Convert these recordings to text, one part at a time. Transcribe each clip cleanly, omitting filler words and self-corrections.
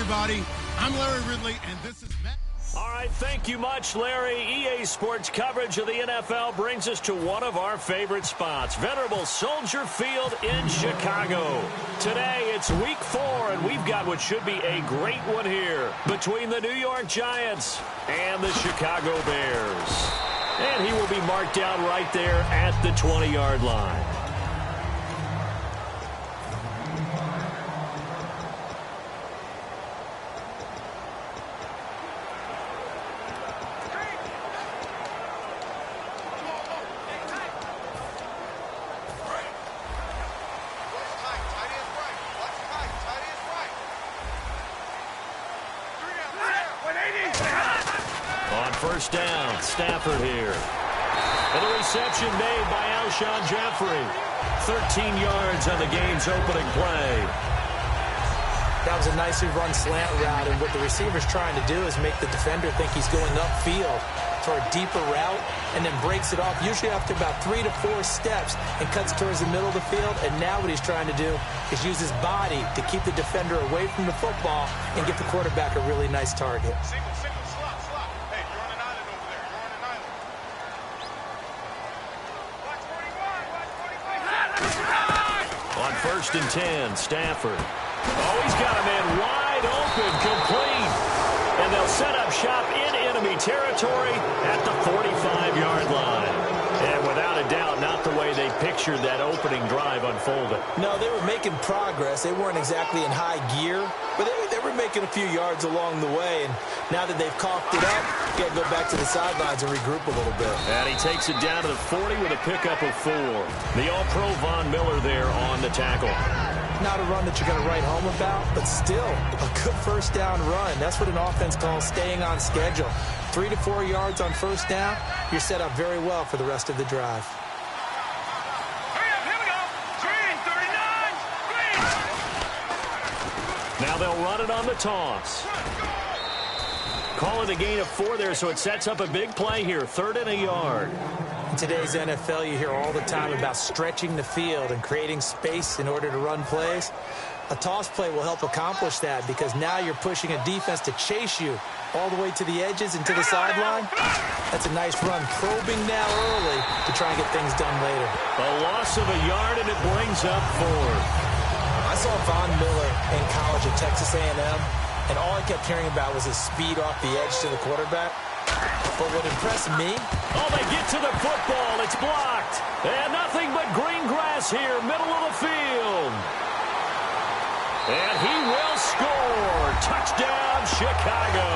everybody. I'm Larry Ridley, and this is Matt. All right, thank you much, Larry. EA Sports coverage of the NFL brings us to one of our favorite spots, venerable Soldier Field in Chicago. Today, it's Week 4, and we've got what should be a great one here between the New York Giants and the Chicago Bears. And he will be marked down right there at the 20-yard line. First down, Stafford here. And the reception made by Alshon Jeffrey. 13 yards on the game's opening play. That was a nicely run slant route, and what the receiver's trying to do is make the defender think he's going upfield for a deeper route, and then breaks it off, usually after about 3 to 4 steps, and cuts towards the middle of the field. And now what he's trying to do is use his body to keep the defender away from the football and get the quarterback a really nice target. On 1st and 10, Stafford. Oh, he's got a man wide open, complete. And they'll set up shop in enemy territory at the 45-yard line. And without a doubt, not the way they pictured that opening drive unfolded. No, they were making progress. They weren't exactly in high gear, but they were making a few yards along the way. And now that they've coughed it up, you got to go back to the sidelines and regroup a little bit. And he takes it down to the 40 with a pickup of 4. The All-Pro Von Miller there on the tackle. Not a run that you're going to write home about, but still a good first down run. That's what an offense calls staying on schedule. 3 to 4 yards on first down, you're set up very well for the rest of the drive. Here we go. Green, 39. Green. Now they'll run it on the toss. Call it a gain of 4 there, so it sets up a big play here. 3rd and a yard. In today's NFL, you hear all the time about stretching the field and creating space in order to run plays. A toss play will help accomplish that because now you're pushing a defense to chase you all the way to the edges and to the sideline. That's a nice run, probing now early to try and get things done later. A loss of a yard, and it brings up 4th. I saw Von Miller in college at Texas A&M, and all I kept hearing about was his speed off the edge to the quarterback. But what impressed me... Oh, they get to the football. It's blocked. And nothing but green grass here, middle of the field. And he will score. Touchdown, Chicago.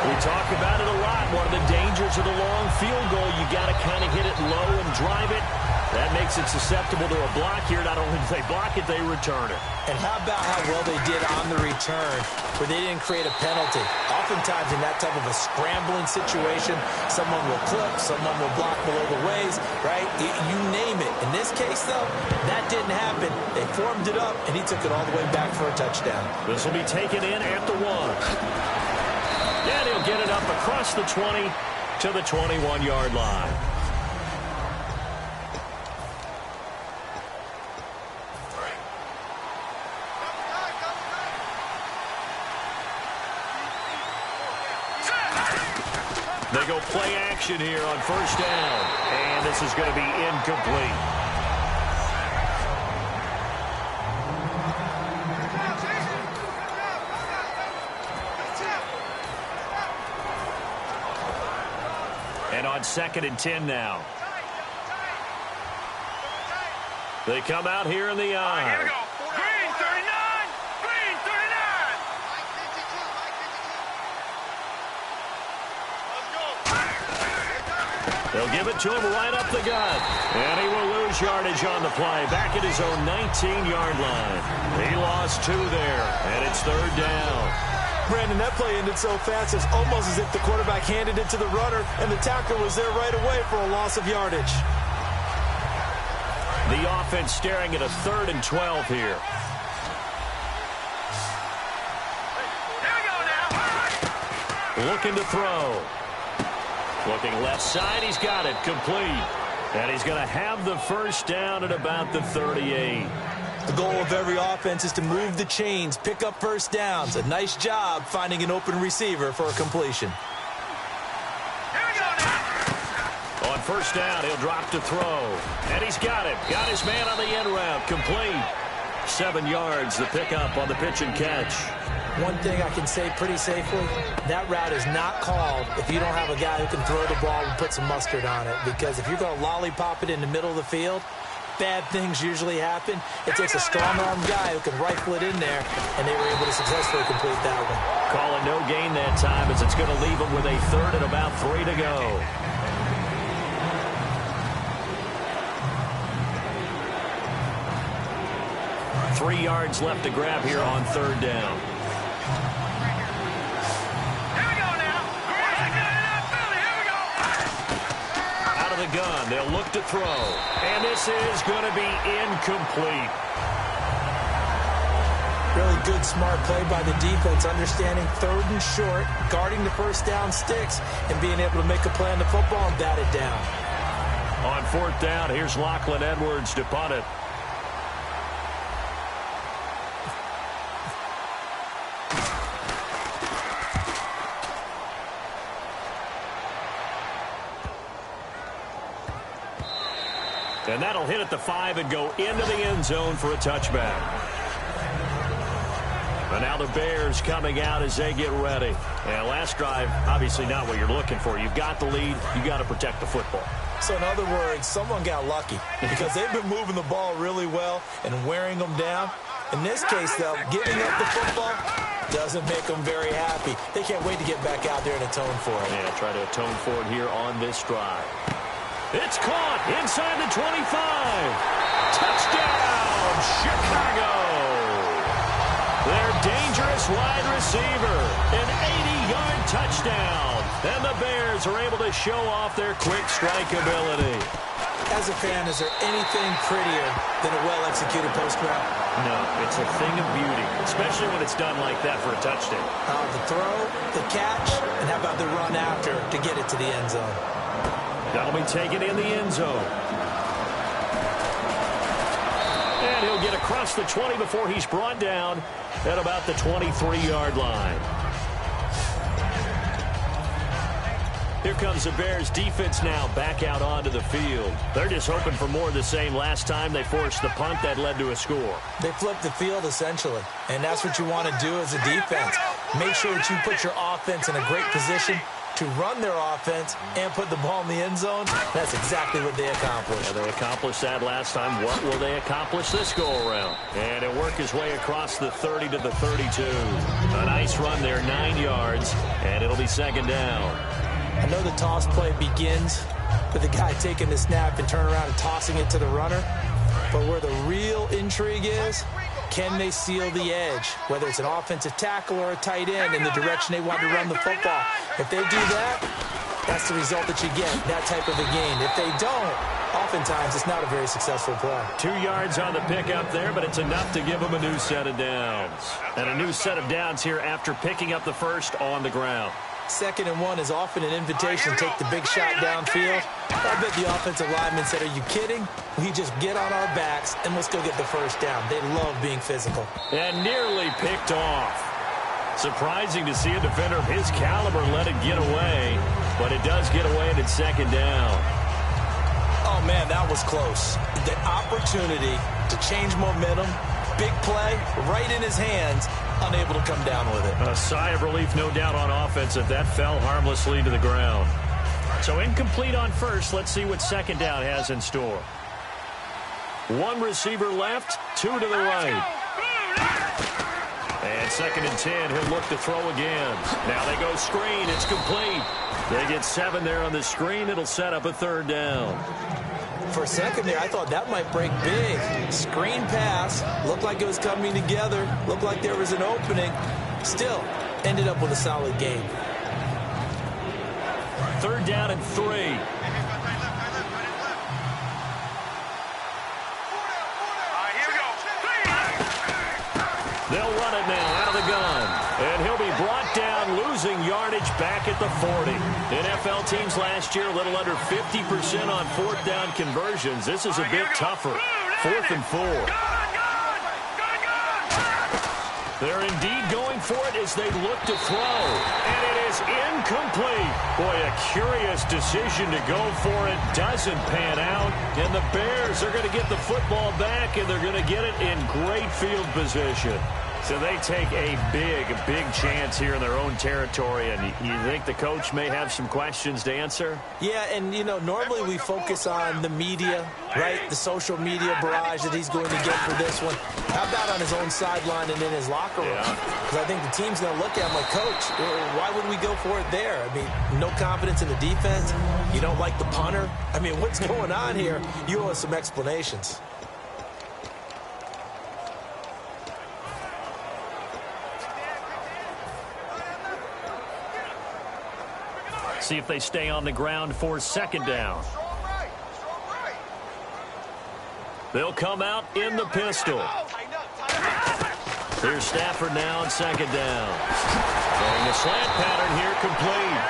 We talk about it a lot. One of the dangers of the long field goal, you got to kind of hit it low and drive it. That makes it susceptible to a block here. Not only do they block it, they return it. And how about how well they did on the return, where they didn't create a penalty. Oftentimes in that type of a scrambling situation, someone will clip, someone will block below the waist, right? You name it. In this case, though, that didn't happen. They formed it up, and he took it all the way back for a touchdown. This will be taken in at the 1. And he'll get it up across the 20 to the 21-yard line. They go play action here on 1st down. And this is going to be incomplete. And on 2nd and 10 now. They come out here in the eye. Here we go. Green, 39. Green, 39. They'll give it to him right up the gut. And he will lose yardage on the play. Back at his own 19-yard line. He lost 2 there. And it's 3rd down. Brandon, that play ended so fast, it's almost as if the quarterback handed it to the runner, and the tackler was there right away for a loss of yardage. The offense staring at a 3rd and 12 here. Here we go now. Looking to throw. Looking left side, he's got it, complete. And he's going to have the first down at about the 38. The goal of every offense is to move the chains, pick up first downs. A nice job finding an open receiver for a completion. On first down, he'll drop to throw. And he's got it. Got his man on the end route. Complete. 7 yards, the pickup on the pitch and catch. One thing I can say pretty safely, that route is not called if you don't have a guy who can throw the ball and put some mustard on it. Because if you're going to lollipop it in the middle of the field, bad things usually happen. It takes a strong-arm guy who can rifle it in there, and they were able to successfully complete that one. Calling no gain that time as it's going to leave them with a third and about 3 to go. Three yards left to grab here on third down. Out of the gun, they'll look to throw. And this is going to be incomplete. Really good, smart play by the defense, understanding third and short, guarding the first down sticks, and being able to make a play on the football and bat it down. On fourth down, here's Lachlan Edwards to punt it. And that'll hit at the 5 and go into the end zone for a touchback. And now the Bears coming out as they get ready. And last drive, obviously not what you're looking for. You've got the lead. You've got to protect the football. So in other words, someone got lucky because they've been moving the ball really well and wearing them down. In this case, though, giving up the football doesn't make them very happy. They can't wait to get back out there and atone for it. Yeah, try to atone for it here on this drive. It's caught inside the 25. Touchdown, Chicago. Their dangerous wide receiver. An 80-yard touchdown. And the Bears are able to show off their quick strike ability. As a fan, is there anything prettier than a well-executed post route? No, it's a thing of beauty, especially when it's done like that for a touchdown. The throw, the catch, and how about the run after to get it to the end zone? That'll be taken in the end zone. And he'll get across the 20 before he's brought down at about the 23-yard line. Here comes the Bears defense now back out onto the field. They're just hoping for more of the same. Last time they forced the punt that led to a score. They flipped the field essentially, and that's what you want to do as a defense. Make sure that you put your offense in a great position to run their offense and put the ball in the end zone. That's exactly what they accomplished. Yeah, they accomplished that last time. What will they accomplish this go-around? And he'll work his way across the 30 to the 32. A nice run there, 9 yards, and it'll be second down. I know the toss play begins with the guy taking the snap and turn around and tossing it to the runner. But where the real intrigue is, can they seal the edge, whether it's an offensive tackle or a tight end in the direction they want to run the football? If they do that, that's the result that you get, that type of a gain. If they don't, oftentimes it's not a very successful play. 2 yards on the pickup there, but it's enough to give them a new set of downs. And a new set of downs here after picking up the first on the ground. 2nd and 1 is often an invitation to take the big shot downfield. I bet the offensive lineman said, are you kidding? We just get on our backs and let's go get the first down. They love being physical. And nearly picked off. Surprising to see a defender of his caliber let it get away, but it does get away and it's second down. Oh, man, that was close. The opportunity to change momentum, big play, right in his hands, unable to come down with it. A sigh of relief, no doubt, on offense if that fell harmlessly to the ground. So incomplete on first. Let's see what second down has in store. 1 receiver left, 2 to the right. And 2nd and 10, he'll look to throw again. Now they go screen. It's complete. They get 7 there on the screen. It'll set up a third down. For a second there, I thought that might break big. Screen pass. Looked like it was coming together. Looked like there was an opening. Still, ended up with a solid game. 3rd down and 3. They'll run it now out of the gun. And he'll be brought down, losing yardage back at the 40. NFL teams last year a little under 50% on 4th down conversions. This is a bit tougher. 4th and 4. They're indeed going for it as they look to throw. And it is incomplete. Boy, a curious decision to go for it. Doesn't pan out. And the Bears are going to get the football back, and they're going to get it in great field position. So they take a big chance here in their own territory. And you think the coach may have some questions to answer? Yeah, and, you know, normally we focus on the media, right? The social media barrage that he's going to get for this one. How about on his own sideline and in his locker room? Because I think the team's going to look at him like, Coach, why would we go for it there? I mean, no confidence in the defense. You don't like the punter. I mean, what's going on here? You owe us some explanations. See if they stay on the ground for second down. They'll come out in the pistol. Here's Stafford now on second down. Throwing the slant pattern here complete.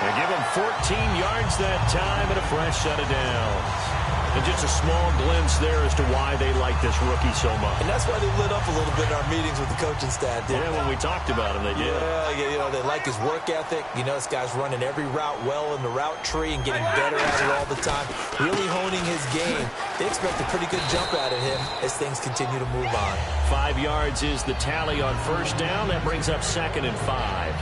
They give him 14 yards that time and a fresh set of downs. And just a small glimpse there as to why they like this rookie so much. And that's why they lit up a little bit in our meetings with the coaching staff. Yeah, when we talked about him, they did. Yeah, you know, they like his work ethic. You know, this guy's running every route well in the route tree and getting better at it all the time. Really honing his game. They expect a pretty good jump out of him as things continue to move on. 5 yards is the tally on first down. That brings up 2nd and 5.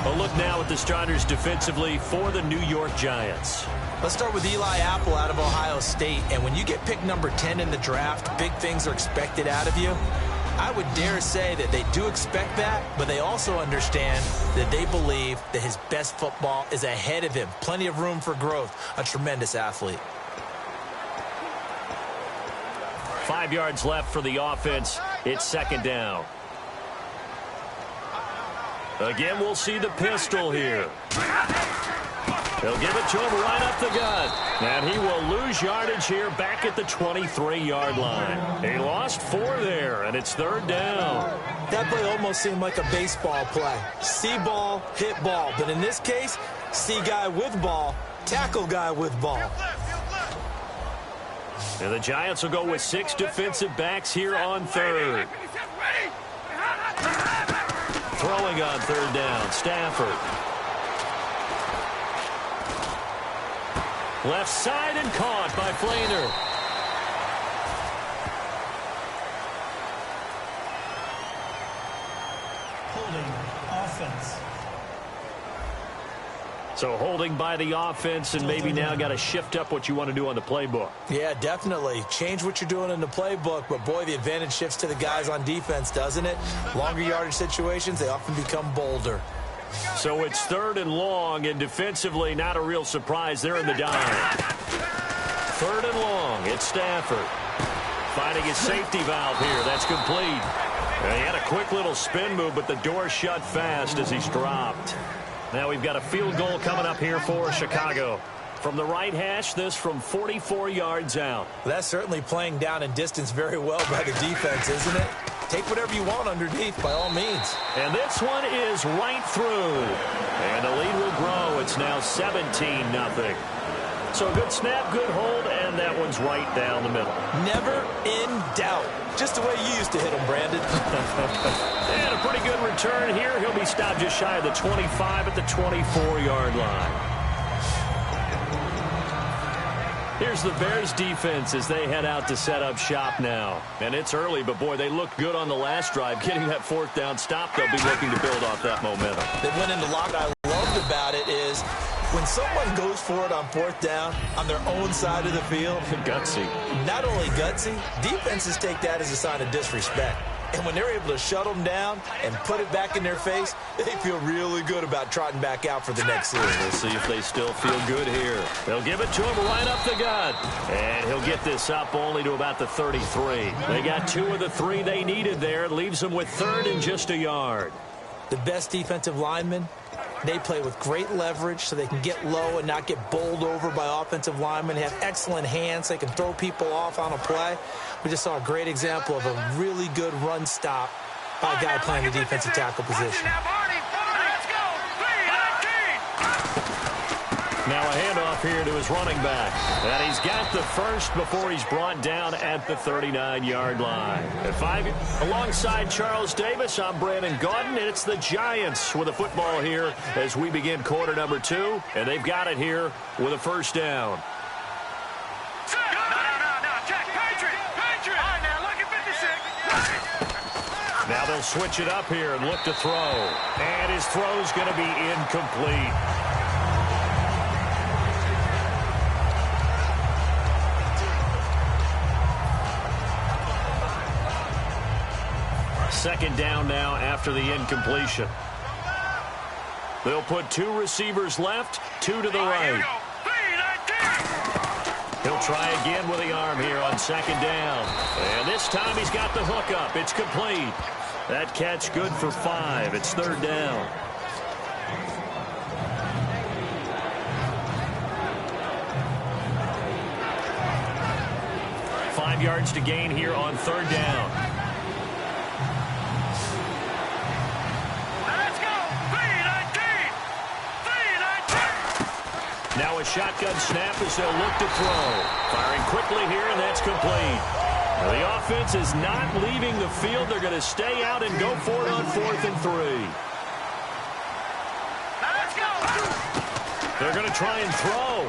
A look now at the starters defensively for the New York Giants. Let's start with Eli Apple out of Ohio State. And when you get picked number 10 in the draft, big things are expected out of you. I would dare say that they do expect that, but they also understand that they believe that his best football is ahead of him. Plenty of room for growth. A tremendous athlete. 5 yards left for the offense. It's second down. Again, we'll see the pistol here. They'll give it to him right up the gut. And he will lose yardage here back at the 23-yard line. He lost 4 there, and it's third down. That play almost seemed like a baseball play. See ball, hit ball. But in this case, see guy with ball, tackle guy with ball. And the Giants will go with 6 defensive backs here on third. Throwing on third down, Stafford. Left side and caught by Flainer. Holding offense. So holding by the offense, and maybe now got to shift up what you want to do on the playbook. Yeah, definitely. Change what you're doing in the playbook, but boy, the advantage shifts to the guys on defense, doesn't it? Longer yardage situations, they often become bolder. So it's third and long, and defensively, not a real surprise. They're in the dime. Third and long, it's Stafford. Finding his safety valve here. That's complete. And he had a quick little spin move, but the door shut fast as he's dropped. Now we've got a field goal coming up here for Chicago. From the right hash, this from 44 yards out. That's certainly playing down in distance very well by the defense, isn't it? Take whatever you want underneath, by all means. And this one is right through. And the lead will grow. It's now 17-0. So good snap, good hold, and that one's right down the middle. Never in doubt. Just the way you used to hit them, Brandon. And a pretty good return here. He'll be stopped just shy of the 25 at the 24-yard line. Here's the Bears defense as they head out to set up shop now. And it's early, but boy, they looked good on the last drive. Getting that fourth down stop, they'll be looking to build off that momentum. They went into lock. What I loved about it is when someone goes for it on fourth down on their own side of the field. Gutsy. Not only gutsy, defenses take that as a sign of disrespect. And when they're able to shut them down and put it back in their face, they feel really good about trotting back out for the next series. We'll see if they still feel good here. They'll give it to him right up the gut. And he'll get this up only to about the 33. They got 2 of the 3 they needed there. It leaves them with third and just a yard. The best defensive linemen, they play with great leverage so they can get low and not get bowled over by offensive linemen. They have excellent hands. They can throw people off on a play. We just saw a great example of a really good run stop by a guy playing the defensive tackle position. Now a handoff here to his running back. And he's got the first before he's brought down at the 39-yard line. At 5, alongside Charles Davis, I'm Brandon Gaudin, and it's the Giants with a football here as we begin quarter number 2. And they've got it here with a first down. Now they'll switch it up here and look to throw. And his throw's going to be incomplete. Second down now after the incompletion. They'll put 2 receivers left, 2 to the right. He'll try again with the arm here on second down. And this time he's got the hook up. It's complete. That catch good for 5. It's third down. Five yards to gain here on third down. Now a shotgun snap as they'll look to throw. Firing quickly here, and that's complete. Now the offense is not leaving the field. They're going to stay out and go for it on 4th and 3. Let's go. They're going to try and throw.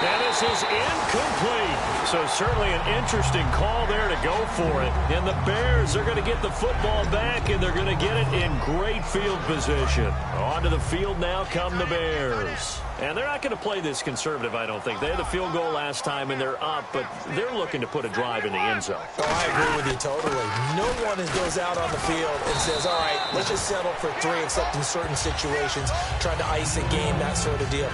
And this is incomplete. So certainly an interesting call there to go for it. And the Bears are going to get the football back, and they're going to get it in great field position. Onto the field now come the Bears. And they're not going to play this conservative, I don't think. They had the field goal last time, and they're up, but they're looking to put a drive in the end zone. Oh, I agree with you totally. No one goes out on the field and says, all right, let's just settle for 3, except in certain situations, trying to ice a game, that sort of deal.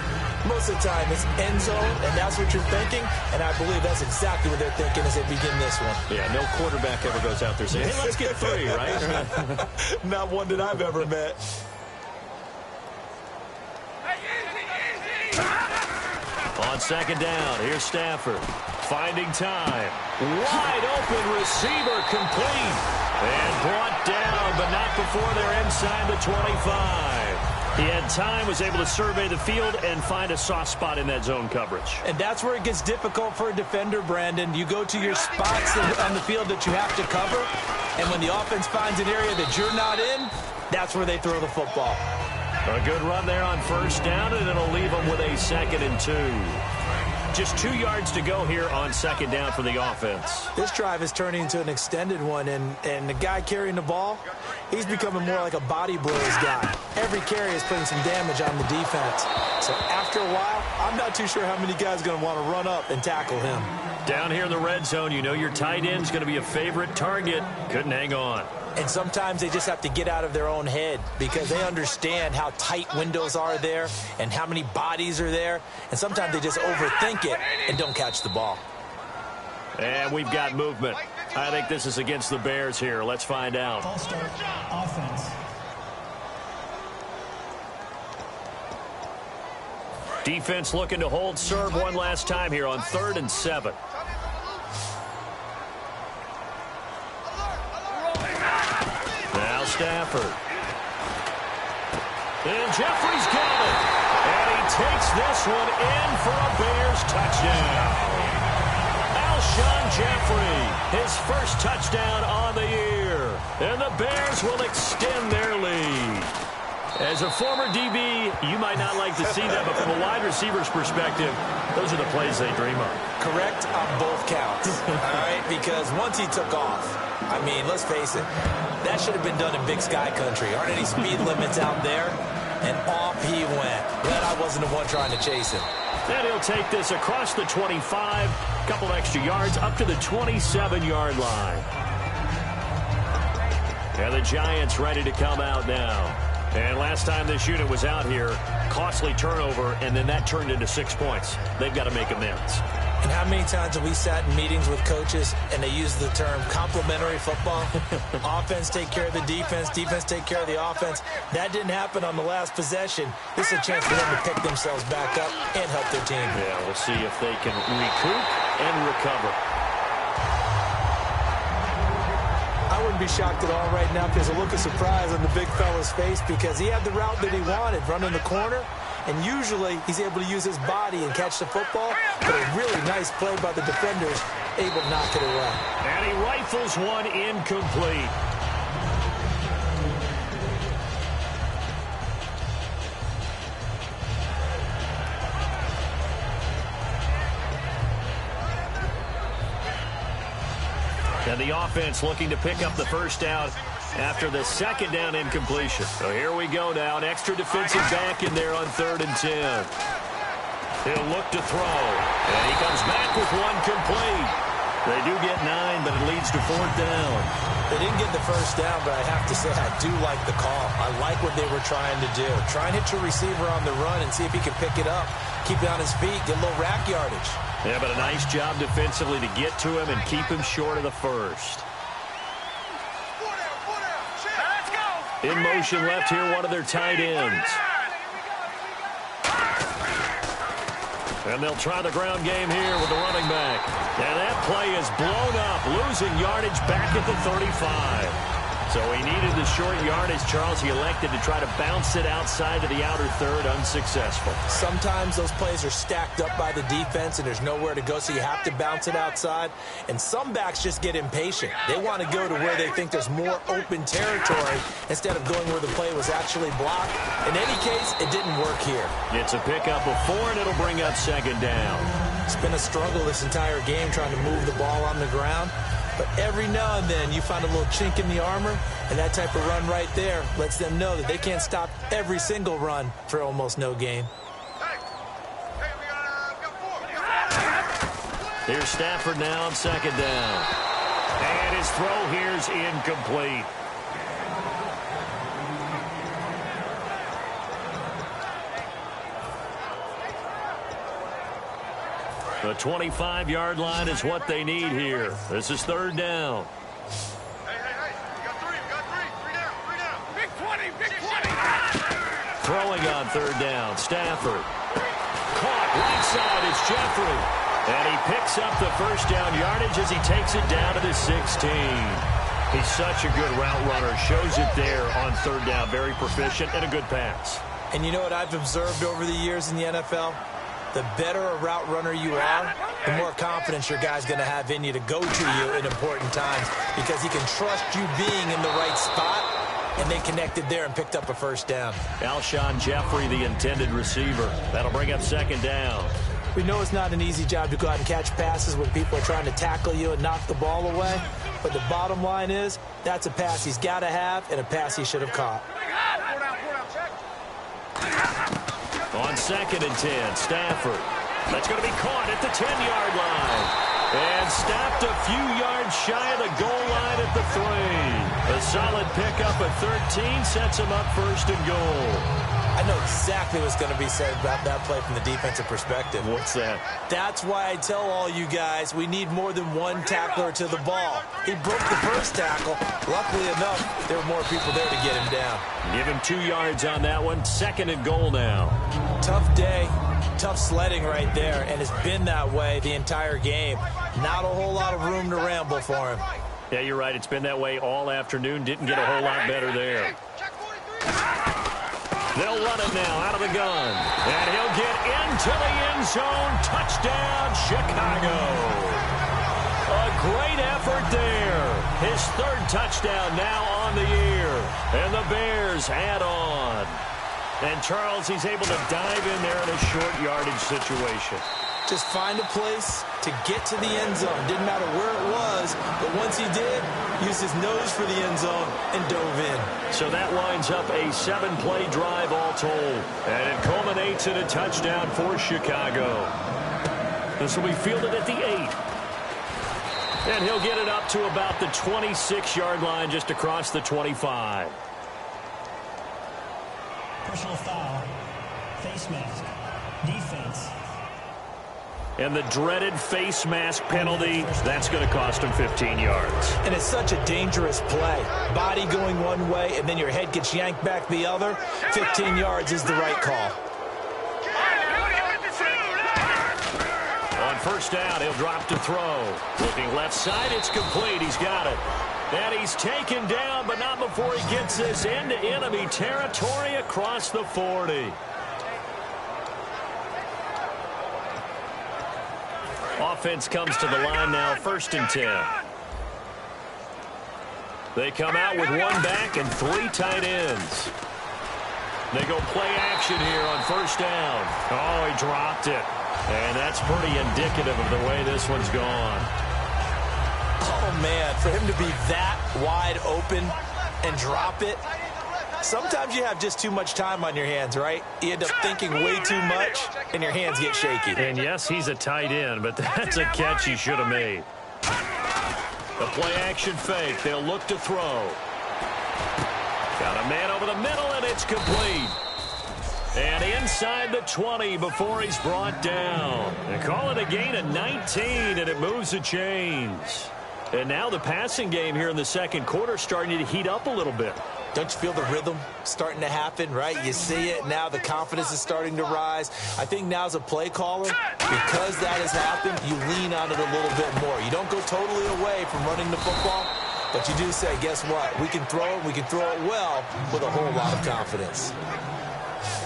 Most of the time, it's end zone, and that's what you're thinking, and I believe that's exactly what they're thinking as they begin this one. Yeah, no quarterback ever goes out there saying, hey, let's get 3, right? Not one that I've ever met. On second down, here's Stafford. Finding time. Wide open receiver complete. And brought down, but not before they're inside the 25. He had time, was able to survey the field and find a soft spot in that zone coverage. And that's where it gets difficult for a defender, Brandon. You go to your spots on the field that you have to cover, and when the offense finds an area that you're not in, that's where they throw the football. A good run there on first down, and it'll leave them with a 2nd and 2. Just 2 yards to go here on second down for the offense. This drive is turning into an extended one, and the guy carrying the ball, he's becoming more like a body blows guy. Every carry is putting some damage on the defense. So after a while, I'm not too sure how many guys are going to want to run up and tackle him. Down here in the red zone, you know your tight end's going to be a favorite target. Couldn't hang on. And sometimes they just have to get out of their own head because they understand how tight windows are there and how many bodies are there. And sometimes they just overthink it and don't catch the ball. And we've got movement. I think this is against the Bears here. Let's find out. False start, offense. Defense looking to hold serve one last time here on 3rd and 7. Now Stafford. And Jeffrey's got it. And he takes this one in for a Bears touchdown. Alshon Jeffrey, his first touchdown on the year. And the Bears will extend their lead. As a former DB, you might not like to see that, but from a wide receiver's perspective, those are the plays they dream of. Correct on both counts, all right? Because once he took off, I mean, let's face it, that should have been done in Big Sky Country. Aren't any speed limits out there? And off he went. Glad I wasn't the one trying to chase him. And he'll take this across the 25, a couple extra yards, up to the 27-yard line. And the Giants ready to come out now. And last time this unit was out here, costly turnover, and then that turned into 6 points. They've got to make amends. And how many times have we sat in meetings with coaches and they use the term complementary football? Offense take care of the defense, defense take care of the offense. That didn't happen on the last possession. This is a chance for them to pick themselves back up and help their team. Yeah, we'll see if they can recoup and recover. I wouldn't be shocked at all right now if there's a look of surprise on the big fella's face because he had the route that he wanted, running the corner, and usually he's able to use his body and catch the football, but a really nice play by the defenders, able to knock it away. And he rifles one incomplete. And the offense looking to pick up the first down after the second down incompletion. So here we go now. An extra defensive back in there on 3rd and 10. He'll look to throw. And he comes back with one complete. They do get 9, but it leads to 4th down. They didn't get the first down, but I have to say I do like the call. I like what they were trying to do. Try and hit your receiver on the run and see if he can pick it up. Keep it on his feet, get a little rack yardage. Yeah, but a nice job defensively to get to him and keep him short of the first. In motion left here, one of their tight ends. And they'll try the ground game here with the running back. And that play is blown up, losing yardage back at the 35. So he needed the short yardage, Charles. He elected to try to bounce it outside to the outer third, unsuccessful. Sometimes those plays are stacked up by the defense and there's nowhere to go, so you have to bounce it outside. And some backs just get impatient. They want to go to where they think there's more open territory instead of going where the play was actually blocked. In any case, it didn't work here. It's a pickup of 4, and it'll bring up 2nd down. It's been a struggle this entire game trying to move the ball on the ground. But every now and then you find a little chink in the armor, and that type of run right there lets them know that they can't stop every single run for almost no gain. Here's Stafford now on 2nd down. And his throw here's incomplete. The 25-yard line is what they need here. This is 3rd down. Hey, we got 3 down. Big 20, big 20. Throwing on 3rd down, Stafford. Caught right side, it's Jeffrey. And he picks up the first down yardage as he takes it down to the 16. He's such a good route runner. Shows it there on 3rd down. Very proficient and a good pass. And you know what I've observed over the years in the NFL? The better a route runner you are, the more confidence your guy's going to have in you to go to you in important times because he can trust you being in the right spot, and they connected there and picked up a first down. Alshon Jeffrey, the intended receiver. That'll bring up 2nd down. We know it's not an easy job to go out and catch passes when people are trying to tackle you and knock the ball away, but the bottom line is that's a pass he's got to have and a pass he should have caught. On 2nd and 10, Stafford. That's going to be caught at the 10-yard line. And stopped a few yards shy of the goal line at the 3. A solid pickup at 13 sets him up 1st and goal. I know exactly what's going to be said about that play from the defensive perspective. What's that? That's why I tell all you guys we need more than one tackler to the ball. He broke the first tackle. Luckily enough, there were more people there to get him down. Give him 2 yards on that one. 2nd and goal now. Tough day, tough sledding right there, and it's been that way the entire game. Not a whole lot of room to ramble for him. Yeah, you're right. It's been that way all afternoon. Didn't get a whole lot better there. They'll run it now out of the gun. And he'll get into the end zone. Touchdown, Chicago. A great effort there. His 3rd touchdown now on the year. And the Bears add on. And Charles, he's able to dive in there in a short yardage situation. Just find a place to get to the end zone. Didn't matter where it was, but once he did, used his nose for the end zone and dove in. So that winds up a 7-play drive all told. And it culminates in a touchdown for Chicago. This will be fielded at the 8. And he'll get it up to about the 26-yard line just across the 25. Personal foul. Face mask. Defense. And the dreaded face mask penalty, that's going to cost him 15 yards. And it's such a dangerous play. Body going one way, and then your head gets yanked back the other. 15 yards is the right call. On 1st down, he'll drop to throw. Looking left side, it's complete. He's got it. And he's taken down, but not before he gets this into enemy territory across the 40. offense comes to the line now, 1st and 10. They come out with one back and 3 tight ends. They go play action here on 1st down. Oh, he dropped it. And that's pretty indicative of the way this one's gone. Oh, man, for him to be that wide open and drop it. Sometimes you have just too much time on your hands, right? You end up thinking way too much, and your hands get shaky. And, yes, he's a tight end, but that's a catch he should have made. The play-action fake. They'll look to throw. Got a man over the middle, and it's complete. And inside the 20 before he's brought down. They call it a gain of 19, and it moves the chains. And now the passing game here in the second quarter starting to heat up a little bit. Don't you feel the rhythm starting to happen, right? You see it. Now the confidence is starting to rise. I think now as a play caller, because that has happened, you lean on it a little bit more. You don't go totally away from running the football, but you do say, guess what? We can throw it. We can throw it well with a whole lot of confidence.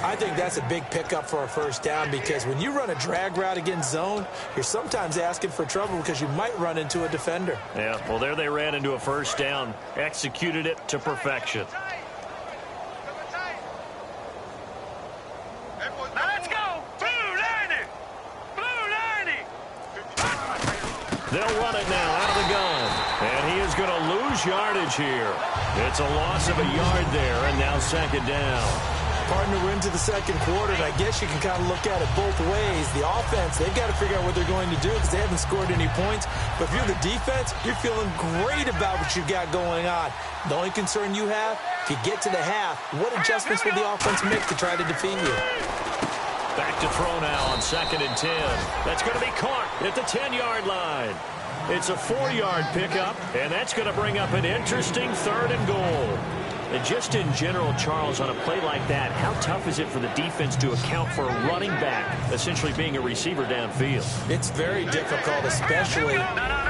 I think that's a big pickup for a 1st down because when you run a drag route against zone, you're sometimes asking for trouble because you might run into a defender. Yeah, well, there they ran into a 1st down, executed it to perfection. Let's go! Blue 90! Blue 90! They'll run it now out of the gun. And he is going to lose yardage here. It's a loss of a yard there, and now 2nd down. Partner, we're into the second quarter, and I guess you can kind of look at it both ways. The offense, they've got to figure out what they're going to do because they haven't scored any points. But if you're the defense, you're feeling great about what you've got going on. The only concern you have, if you get to the half, what adjustments will the offense make to try to defeat you? Back to throw now on 2nd and 10. That's going to be caught at the 10-yard line. It's a 4-yard pickup, and that's going to bring up an interesting 3rd and goal. And just in general, Charles, on a play like that, how tough is it for the defense to account for a running back essentially being a receiver downfield? It's very difficult, especially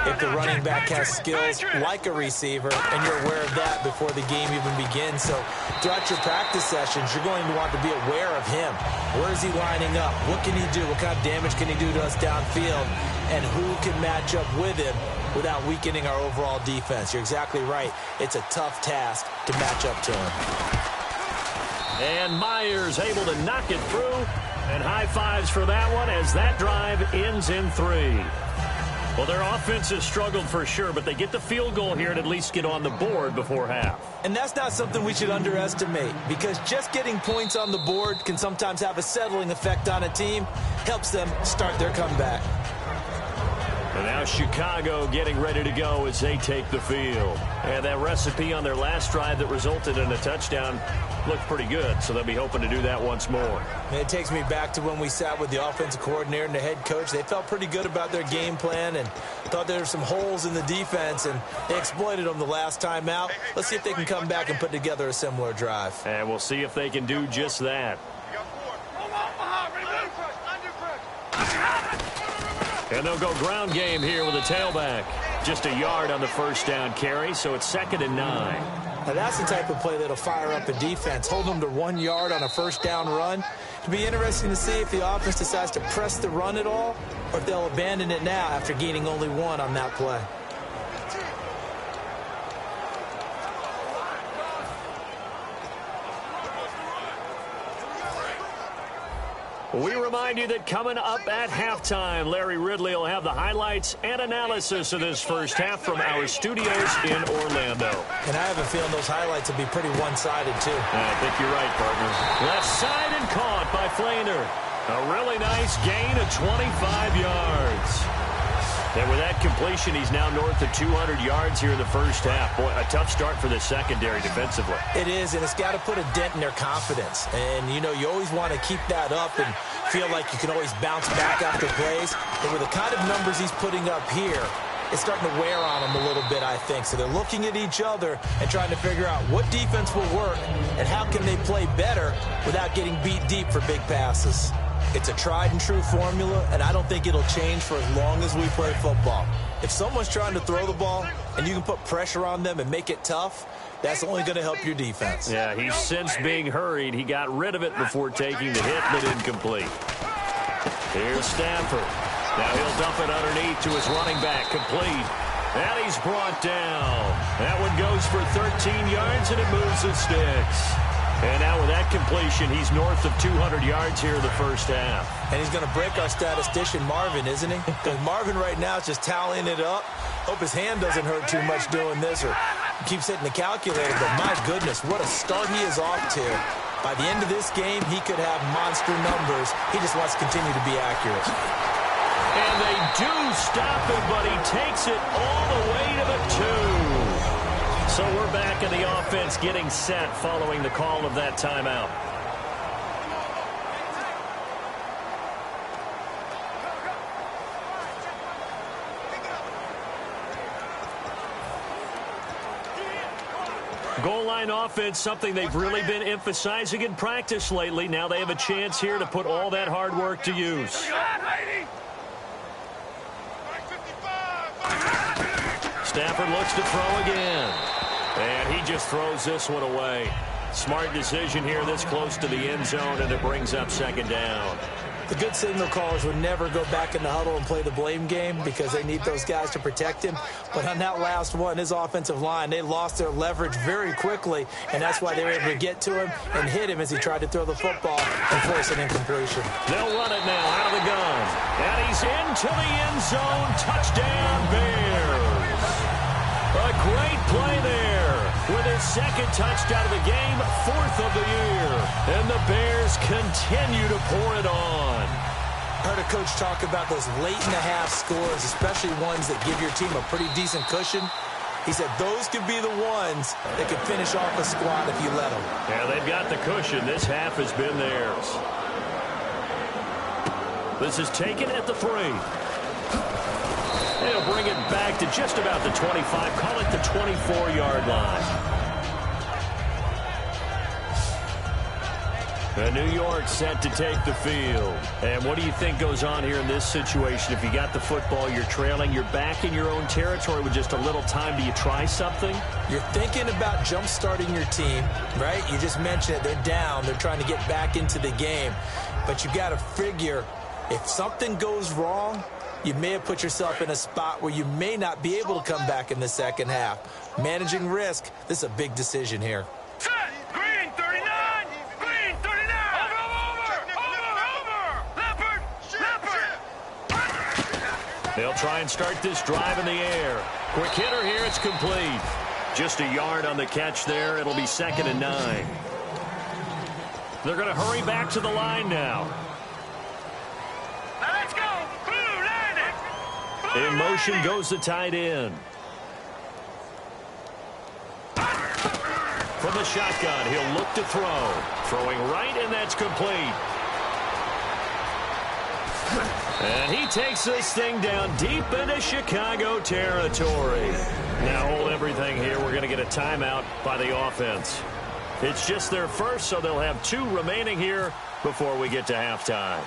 if the running back has skills like a receiver, and you're aware of that before the game even begins. So throughout your practice sessions, you're going to want to be aware of him. Where is he lining up? What can he do? What kind of damage can he do to us downfield? And who can match up with him without weakening our overall defense? You're exactly right. It's a tough task to match up to him. And Myers able to knock it through. And high fives for that one as that drive ends in 3. Well, their offense has struggled for sure, but they get the field goal here and at least get on the board before half. And that's not something we should underestimate because just getting points on the board can sometimes have a settling effect on a team. Helps them start their comeback. And now Chicago getting ready to go as they take the field. And that recipe on their last drive that resulted in a touchdown looked pretty good, so they'll be hoping to do that once more. And it takes me back to when we sat with the offensive coordinator and the head coach. They felt pretty good about their game plan and thought there were some holes in the defense, and they exploited them the last time out. Let's see if they can come back and put together a similar drive. And we'll see if they can do just that. And they'll go ground game here with a tailback. Just a yard on the 1st down carry, so it's 2nd and 9. Now that's the type of play that'll fire up a defense. Hold them to 1 yard on a 1st down run. It'll be interesting to see if the offense decides to press the run at all or if they'll abandon it now after gaining only 1 on that play. We remind you that coming up at halftime, Larry Ridley will have the highlights and analysis of this first half from our studios in Orlando. And I have a feeling those highlights will be pretty one-sided, too. I think you're right, partner. Left side and caught by Flainer. A really nice gain of 25 yards. And with that completion, he's now north of 200 yards here in the first half. Boy, a tough start for the secondary defensively. It is, and it's got to put a dent in their confidence. And, you know, you always want to keep that up and feel like you can always bounce back after plays. But with the kind of numbers he's putting up here, it's starting to wear on them a little bit, I think. So they're looking at each other and trying to figure out what defense will work and how can they play better without getting beat deep for big passes. It's a tried-and-true formula, and I don't think it'll change for as long as we play football. If someone's trying to throw the ball and you can put pressure on them and make it tough, that's only going to help your defense. Yeah, he's since being hurried. He got rid of it before taking the hit, but incomplete. Here's Stafford. Now he'll dump it underneath to his running back, complete. And he's brought down. That one goes for 13 yards, and it moves the sticks. And now with that completion, he's north of 200 yards here in the first half. And he's going to break our statistician, Marvin, isn't he? Because Marvin right now is just tallying it up. Hope his hand doesn't hurt too much doing this or keeps hitting the calculator. But my goodness, what a start he is off to. By the end of this game, he could have monster numbers. He just wants to continue to be accurate. And they do stop him, but he takes it all the way to the 2. So we're back in the offense getting set following the call of that timeout. Goal line offense, something they've really been emphasizing in practice lately. Now they have a chance here to put all that hard work to use. Stafford looks to throw again. And he just throws this one away. Smart decision here this close to the end zone, and it brings up second down. The good signal callers would never go back in the huddle and play the blame game because they need those guys to protect him. But on that last one, his offensive line, they lost their leverage very quickly, and that's why they were able to get to him and hit him as he tried to throw the football and force an incompletion. They'll run it now out of the gun. And he's into the end zone. Touchdown, Bears. A great play there with his second touchdown of the game, 4th of the year. And the Bears continue to pour it on. I heard a coach talk about those late-in-the-half scores, especially ones that give your team a pretty decent cushion. He said those could be the ones that could finish off a squad if you let them. Yeah, they've got the cushion. This half has been theirs. This is taken at the 3. They'll bring it back to just about the 25. Call it the 24-yard line. And New York set to take the field. And what do you think goes on here in this situation? If you got the football, you're trailing, you're back in your own territory with just a little time. Do you try something? You're thinking about jump-starting your team, right? You just mentioned it. They're down. They're trying to get back into the game. But you got to figure if something goes wrong, you may have put yourself in a spot where you may not be able to come back in the second half. Managing risk, this is a big decision here. Set! Green 39! Green 39! Over! Leopard! Leopard! They'll try and start this drive in the air. Quick hitter here, it's complete. Just a yard on the catch there. It'll be 2nd and 9. They're going to hurry back to the line now. Let's go! Blue landing! In motion goes the tight end. From the shotgun, he'll look to throw. Throwing right, and that's complete. And he takes this thing down deep into Chicago territory. Now hold everything here. We're going to get a timeout by the offense. It's just their first, so they'll have 2 remaining here before we get to halftime.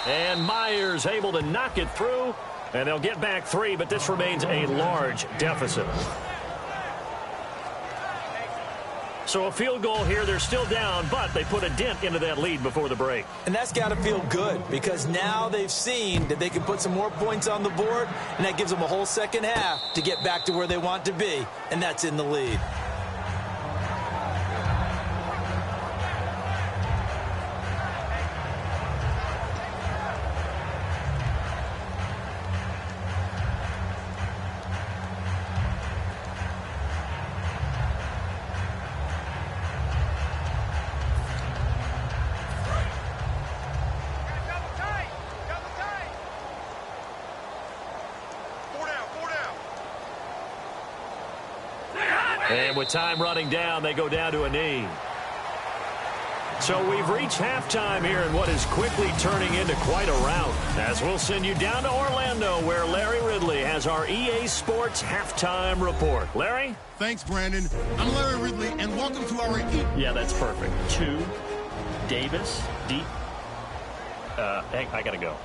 And Myers able to knock it through, and they'll get back 3, but this remains a large deficit. So a field goal here. They're still down, but they put a dent into that lead before the break. And that's got to feel good because now they've seen that they can put some more points on the board, and that gives them a whole second half to get back to where they want to be, and that's in the lead. And with time running down, they go down to a knee. So we've reached halftime here in what is quickly turning into quite a rout. As we'll send you down to Orlando, where Larry Ridley has our EA Sports halftime report. Larry? Thanks, Brandon. I'm Larry Ridley, and welcome to our Yeah, that's perfect. 2, Davis, D. I gotta go.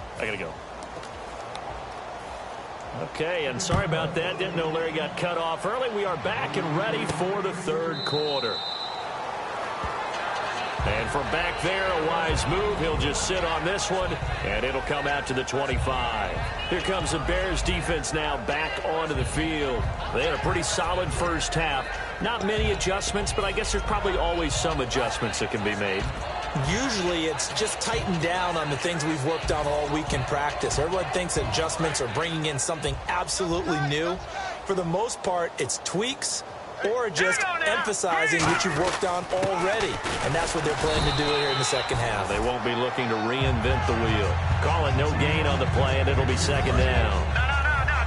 Okay, and sorry about that. Didn't know Larry got cut off early. We are back and ready for the third quarter. And from back there, a wise move. He'll just sit on this one, and it'll come out to the 25. Here comes the Bears defense now back onto the field. They had a pretty solid first half. Not many adjustments, but I guess there's probably always some adjustments that can be made. Usually it's just tightened down on the things we've worked on all week in practice. Everyone thinks adjustments are bringing in something absolutely new. For the most part, it's tweaks or just emphasizing what you've worked on already. And that's what they're planning to do here in the second half. They won't be looking to reinvent the wheel. Call it no gain on the play, and it'll be second down.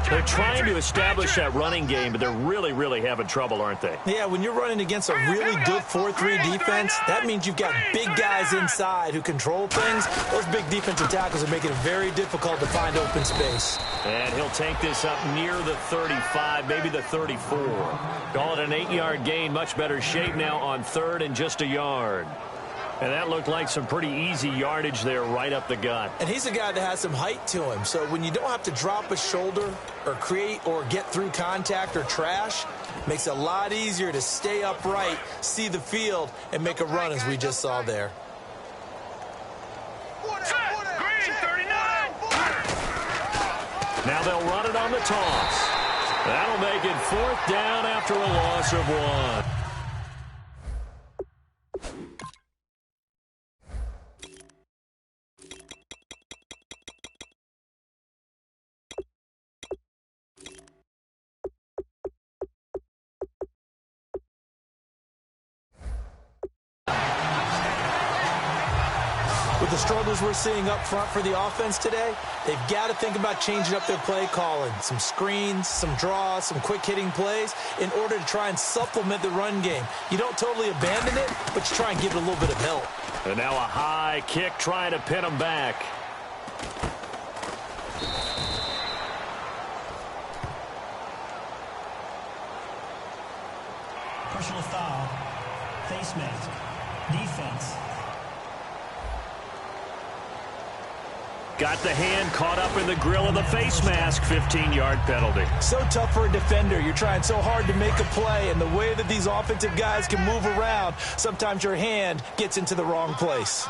They're trying to establish that running game, but they're really having trouble, aren't they? Yeah, when you're running against a really good 4-3 defense, that means you've got big guys inside who control things. Those big defensive tackles are making it very difficult to find open space. And he'll take this up near the 35, maybe the 34. Call it an 8-yard gain, much better shape now on third and just a yard. And that looked like some pretty easy yardage there right up the gut. And he's a guy that has some height to him. So when you don't have to drop a shoulder or create or get through contact or trash, makes it a lot easier to stay upright, see the field, and make a run as we just saw there. Now they'll run it on the toss. That'll make it fourth down after a loss of 1. With the struggles we're seeing up front for the offense today, they've got to think about changing up their play calling. Some screens, some draws, some quick-hitting plays in order to try and supplement the run game. You don't totally abandon it, but you try and give it a little bit of help. And now a high kick trying to pin them back. Personal foul. Face mask. Defense. Got the hand caught up in the grill of the face mask. 15-yard penalty. So tough for a defender. You're trying so hard to make a play, and the way that these offensive guys can move around, sometimes your hand gets into the wrong place.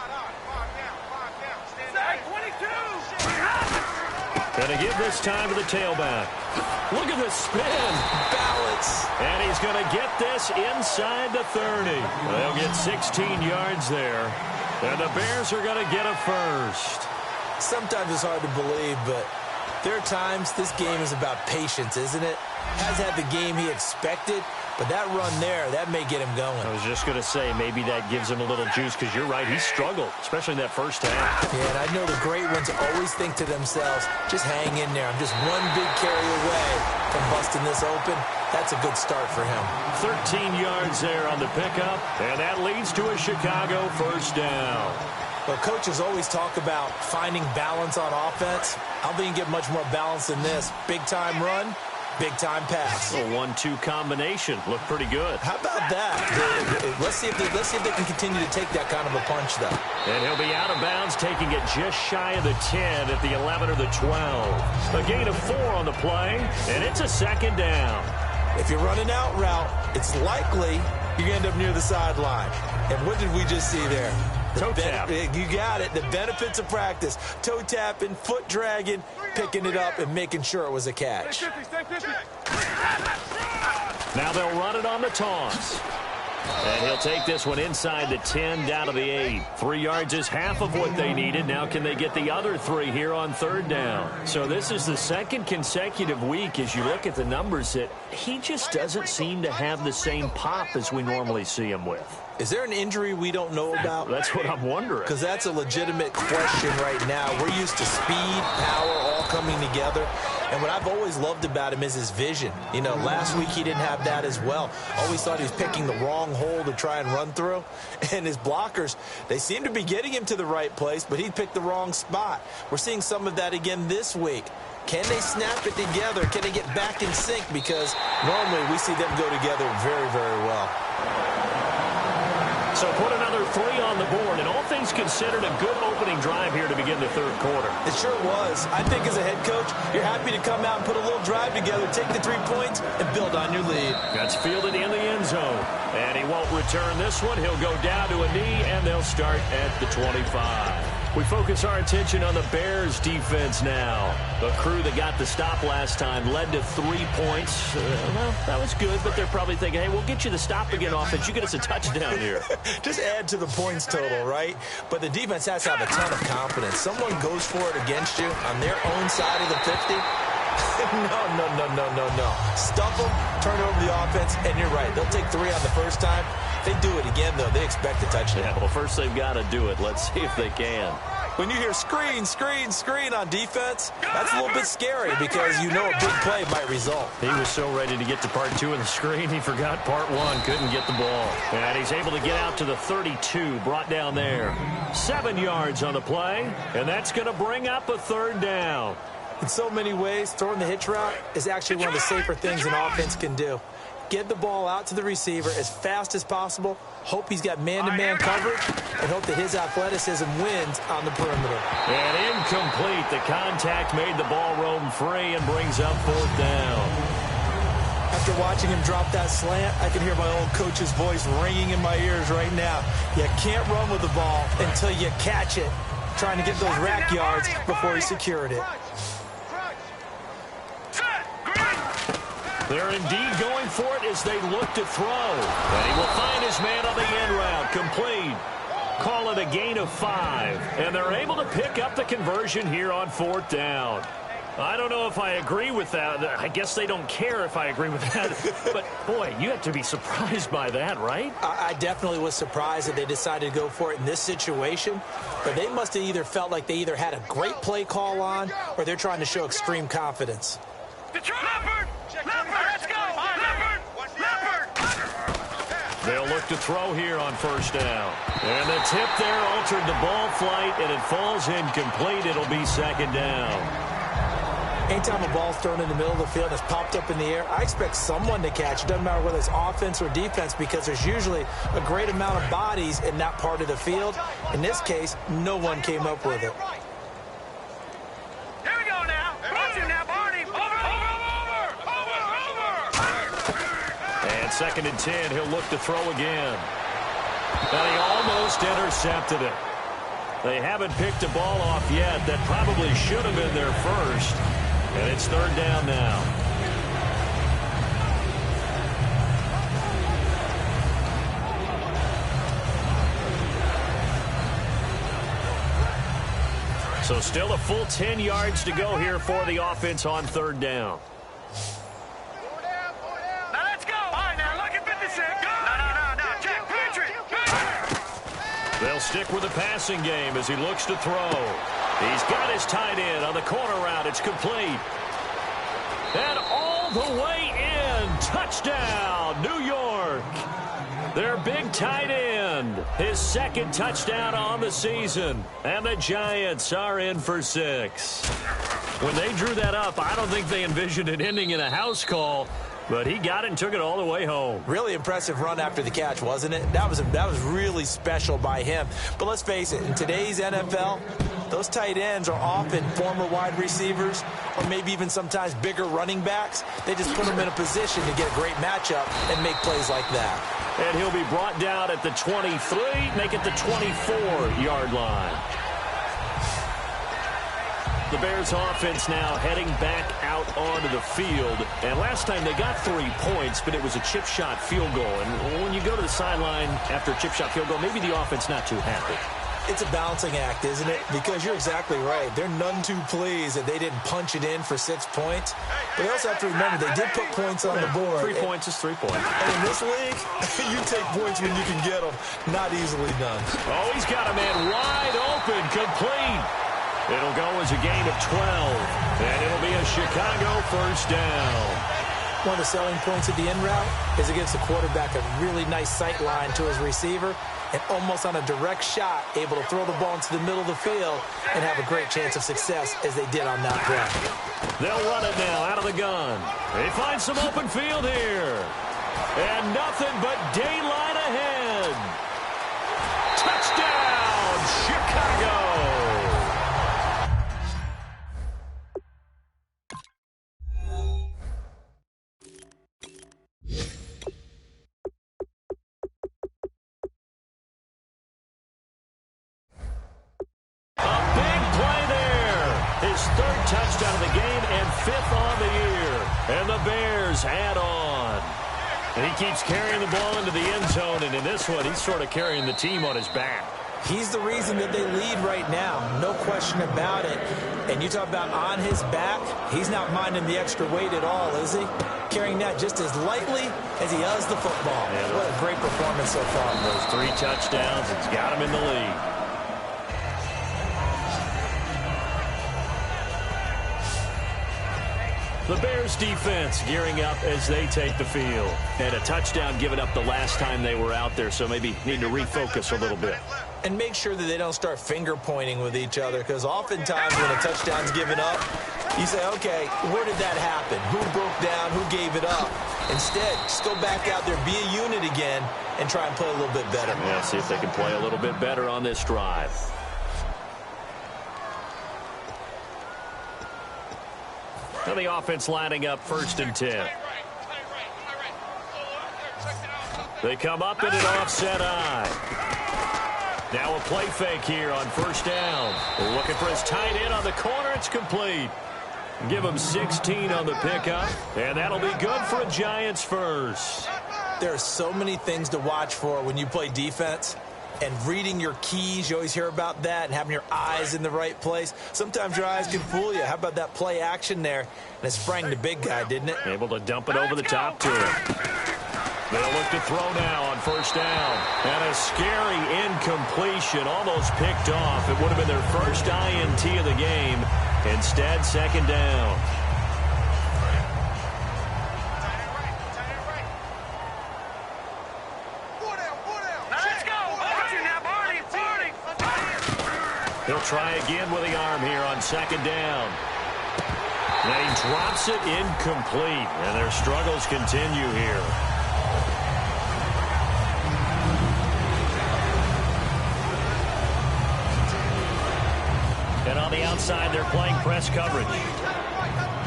Gonna give this time to the tailback. Look at the spin. Balance. And he's going to get this inside the 30. They'll get 16 yards there. And the Bears are going to get a first. Sometimes it's hard to believe, but there are times this game is about patience, isn't it? Has had the game he expected, but that run there, that may get him going. I was just going to say, maybe that gives him a little juice, because you're right, he struggled, especially in that first half. Yeah, and I know the great ones always think to themselves, just hang in there. I'm just one big carry away from busting this open. That's a good start for him. 13 yards there on the pickup, and that leads to a Chicago first down. Well, coaches always talk about finding balance on offense. I don't think you get much more balance than this. Big-time run, big-time pass. A 1-2 combination. Looked pretty good. How about that? Let's see if they can continue to take that kind of a punch, though. And he'll be out of bounds, taking it just shy of the 10 at the 11 or the 12. A gain of 4 on the play, and it's a second down. If you're running out route, it's likely you're going to end up near the sideline. And what did we just see there? Toe tap. You got it. The benefits of practice. Toe tapping, foot dragging, picking it up, and making sure it was a catch. Now they'll run it on the toss. And he'll take this one inside the 10, down to the 8. 3 yards is half of what they needed. Now can they get the other 3 here on third down? So this is the second consecutive week, as you look at the numbers, that he just doesn't seem to have the same pop as we normally see him with. Is there an injury we don't know about? That's what I'm wondering. Because that's a legitimate question right now. We're used to speed, power, all coming together. And what I've always loved about him is his vision. You know, last week he didn't have that as well. Always thought he was picking the wrong hole to try and run through. And his blockers, they seem to be getting him to the right place, but he picked the wrong spot. We're seeing some of that again this week. Can they snap it together? Can they get back in sync? Because normally we see them go together very, very well. So put another 3 on the board, and all things considered, a good opening drive here to begin the third quarter. It sure was. I think as a head coach, you're happy to come out and put a little drive together, take the 3 points, and build on your lead. That's fielded in the end zone. And he won't return this one. He'll go down to a knee, and they'll start at the 25. We focus our attention on the Bears defense now. The crew that got the stop last time led to 3 points. Well, that was good, but they're probably thinking, hey, we'll get you the stop again offense. You get us a touchdown here. Just add to the points total, right? But the defense has to have a ton of confidence. Someone goes for it against you on their own side of the 50. No. Stuff them, turn over the offense, and you're right. They'll take 3 on the first time. If they do it again, though, they expect a touchdown. Yeah, well, first they've got to do it. Let's see if they can. When you hear screen on defense, that's a little bit scary because you know a big play might result. He was so ready to get to part 2 of the screen, he forgot part 1, couldn't get the ball. And he's able to get out to the 32, brought down there. 7 yards on the play, and that's going to bring up a third down. In so many ways, throwing the hitch route is actually one of the safer things an offense can do. Get the ball out to the receiver as fast as possible, hope he's got man-to-man coverage, and hope that his athleticism wins on the perimeter. And incomplete. The contact made the ball roam free and brings up 4th down. After watching him drop that slant, I can hear my old coach's voice ringing in my ears right now. You can't run with the ball until you catch it. Trying to get those rack yards before he secured it. They're indeed going for it as they look to throw. And he will find his man on the end route. Complete. Call it a gain of 5. And they're able to pick up the conversion here on 4th down. I don't know if I agree with that. I guess they don't care if I agree with that. But, boy, you have to be surprised by that, right? I definitely was surprised that they decided to go for it in this situation. But they must have either felt like they either had a great play call on or they're trying to show extreme confidence. Leopard! Let's go! Leopard! They'll look to throw here on 1st down. And the tip there altered the ball flight, and it falls incomplete. It'll be 2nd down. Anytime a ball's thrown in the middle of the field and it's popped up in the air, I expect someone to catch. It doesn't matter whether it's offense or defense because there's usually a great amount of bodies in that part of the field. In this case, no one came up with it. Here we go now. Watch him now, Barney. Over. And 2nd and 10, he'll look to throw again. And he almost intercepted it. They haven't picked a ball off yet. That probably should have been their first. And it's 3rd down now. So still a full 10 yards to go here for the offense on 3rd down. Now let's go. All right, now look at 56. No. Check. Patriot. They'll stick with the passing game as he looks to throw. He's got his tight end on the corner route. It's complete. And all the way in. Touchdown, New York. Their big tight end. His 2nd touchdown on the season. And the Giants are in for 6. When they drew that up, I don't think they envisioned it ending in a house call. But he got it and took it all the way home. Really impressive run after the catch, wasn't it? That was really special by him. But let's face it, in today's NFL, those tight ends are often former wide receivers or maybe even sometimes bigger running backs. They just put them in a position to get a great matchup and make plays like that. And he'll be brought down at the 23, make it the 24-yard line. The Bears offense now heading back out onto the field. And last time they got 3 points, but it was a chip shot field goal. And when you go to the sideline after a chip shot field goal, maybe the offense not too happy. It's a balancing act, isn't it? Because you're exactly right. They're none too pleased that they didn't punch it in for 6 points. But they also have to remember they did put points on the board. 3 points is 3 points. And in this league, you take points when you can get them. Not easily done. Oh, he's got a man wide open, complete. It'll go as a gain of 12, and it'll be a Chicago 1st down. One of the selling points of the in route is it gives the quarterback a really nice sight line to his receiver and almost on a direct shot able to throw the ball into the middle of the field and have a great chance of success as they did on that play. They'll run it now out of the gun. They find some open field here. And nothing but daylight ahead. Touchdown, Chicago! Third touchdown of the game and 5th on the year. And the Bears add on. And he keeps carrying the ball into the end zone, and in this one, he's sort of carrying the team on his back. He's the reason that they lead right now. No question about it. And you talk about on his back, he's not minding the extra weight at all, is he? Carrying that just as lightly as he does the football. Yeah, what a great performance so far. Those 3 touchdowns, it's got him in the lead. The Bears defense gearing up as they take the field. And a touchdown given up the last time they were out there, so maybe need to refocus a little bit. And make sure that they don't start finger pointing with each other, because oftentimes when a touchdown's given up, you say, okay, where did that happen? Who broke down? Who gave it up? Instead, just go back out there, be a unit again, and try and play a little bit better. Yeah, see if they can play a little bit better on this drive. Now the offense lining up 1st and 10. They come up in an offset eye. Now a play fake here on 1st down. They're looking for his tight end on the corner. It's complete. Give him 16 on the pickup, and that'll be good for a Giants first. There are so many things to watch for when you play defense. And reading your keys, you always hear about that, and having your eyes in the right place. Sometimes your eyes can fool you. How about that play action there? And it sprang the big guy, didn't it? Able to dump it over the top to him. They'll look to throw now on 1st down. And a scary incompletion, almost picked off. It would have been their first INT of the game. Instead, 2nd down. He'll try again with the arm here on 2nd down. And he drops it incomplete. And their struggles continue here. And on the outside, they're playing press coverage.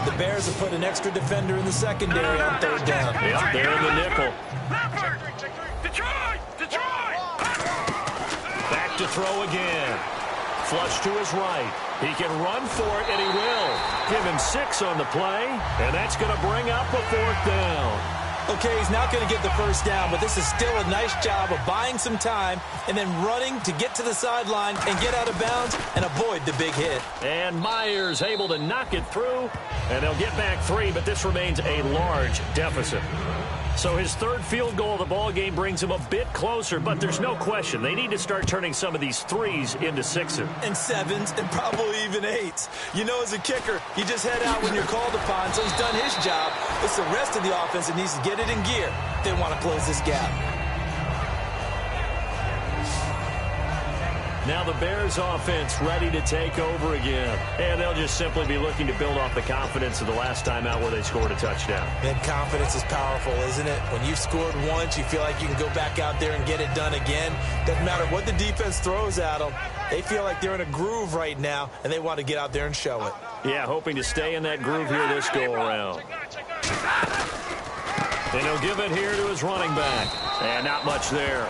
The Bears have put an extra defender in the secondary on 3rd down. Yep, they're in the nickel. Detroit! Back to throw again. Flush to his right. He can run for it, and he will. Give him 6 on the play, and that's going to bring up a 4th down. Okay, he's not going to get the 1st down, but this is still a nice job of buying some time and then running to get to the sideline and get out of bounds and avoid the big hit. And Myers able to knock it through, and they'll get back 3, but this remains a large deficit. So his 3rd field goal of the ball game brings him a bit closer, but there's no question they need to start turning some of these 3s into 6s. And 7s and probably even 8s. You know, as a kicker, you just head out when you're called upon, so he's done his job. It's the rest of the offense that needs to get it in gear if they want to close this gap. Now the Bears offense ready to take over again. And they'll just simply be looking to build off the confidence of the last time out where they scored a touchdown. And confidence is powerful, isn't it? When you've scored once, you feel like you can go back out there and get it done again. Doesn't matter what the defense throws at them. They feel like they're in a groove right now, and they want to get out there and show it. Yeah, hoping to stay in that groove here this go-around. And he'll give it here to his running back. And not much there.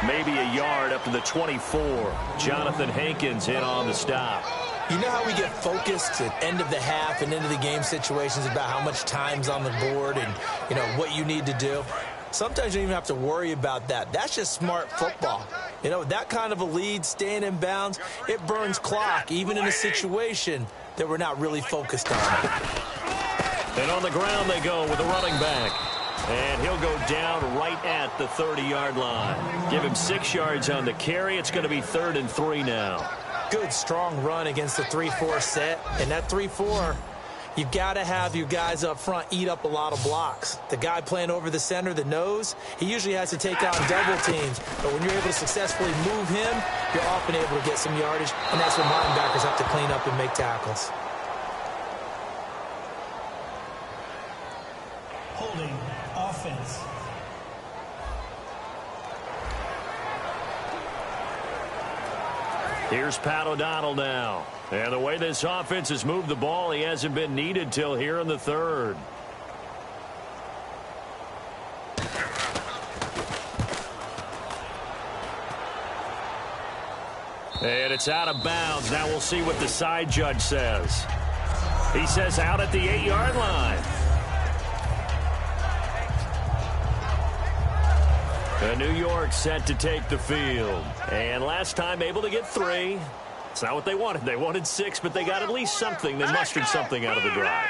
Maybe a yard up to the 24. Jonathan Hankins in on the stop. You know how we get focused at end of the half and into the game situations about how much time's on the board and, you know, what you need to do? Sometimes you don't even have to worry about that. That's just smart football. You know, that kind of a lead, staying in bounds, it burns clock, even in a situation that we're not really focused on. And on the ground they go with the running back. And he'll go down right at the 30-yard line. Give him 6 yards on the carry. It's going to be 3rd and 3 now. Good, strong run against the 3-4 set. And that 3-4, you've got to have your guys up front eat up a lot of blocks. The guy playing over the center, the nose, he usually has to take on double teams. But when you're able to successfully move him, you're often able to get some yardage. And that's when linebackers have to clean up and make tackles. Holding offense. Here's Pat O'Donnell now. And the way this offense has moved the ball, he hasn't been needed till here in the third. And it's out of bounds. Now we'll see what the side judge says. He says out at the 8-yard line. New York set to take the field. And last time able to get 3. It's not what they wanted. They wanted 6, but they got at least something. They mustered something out of the drive.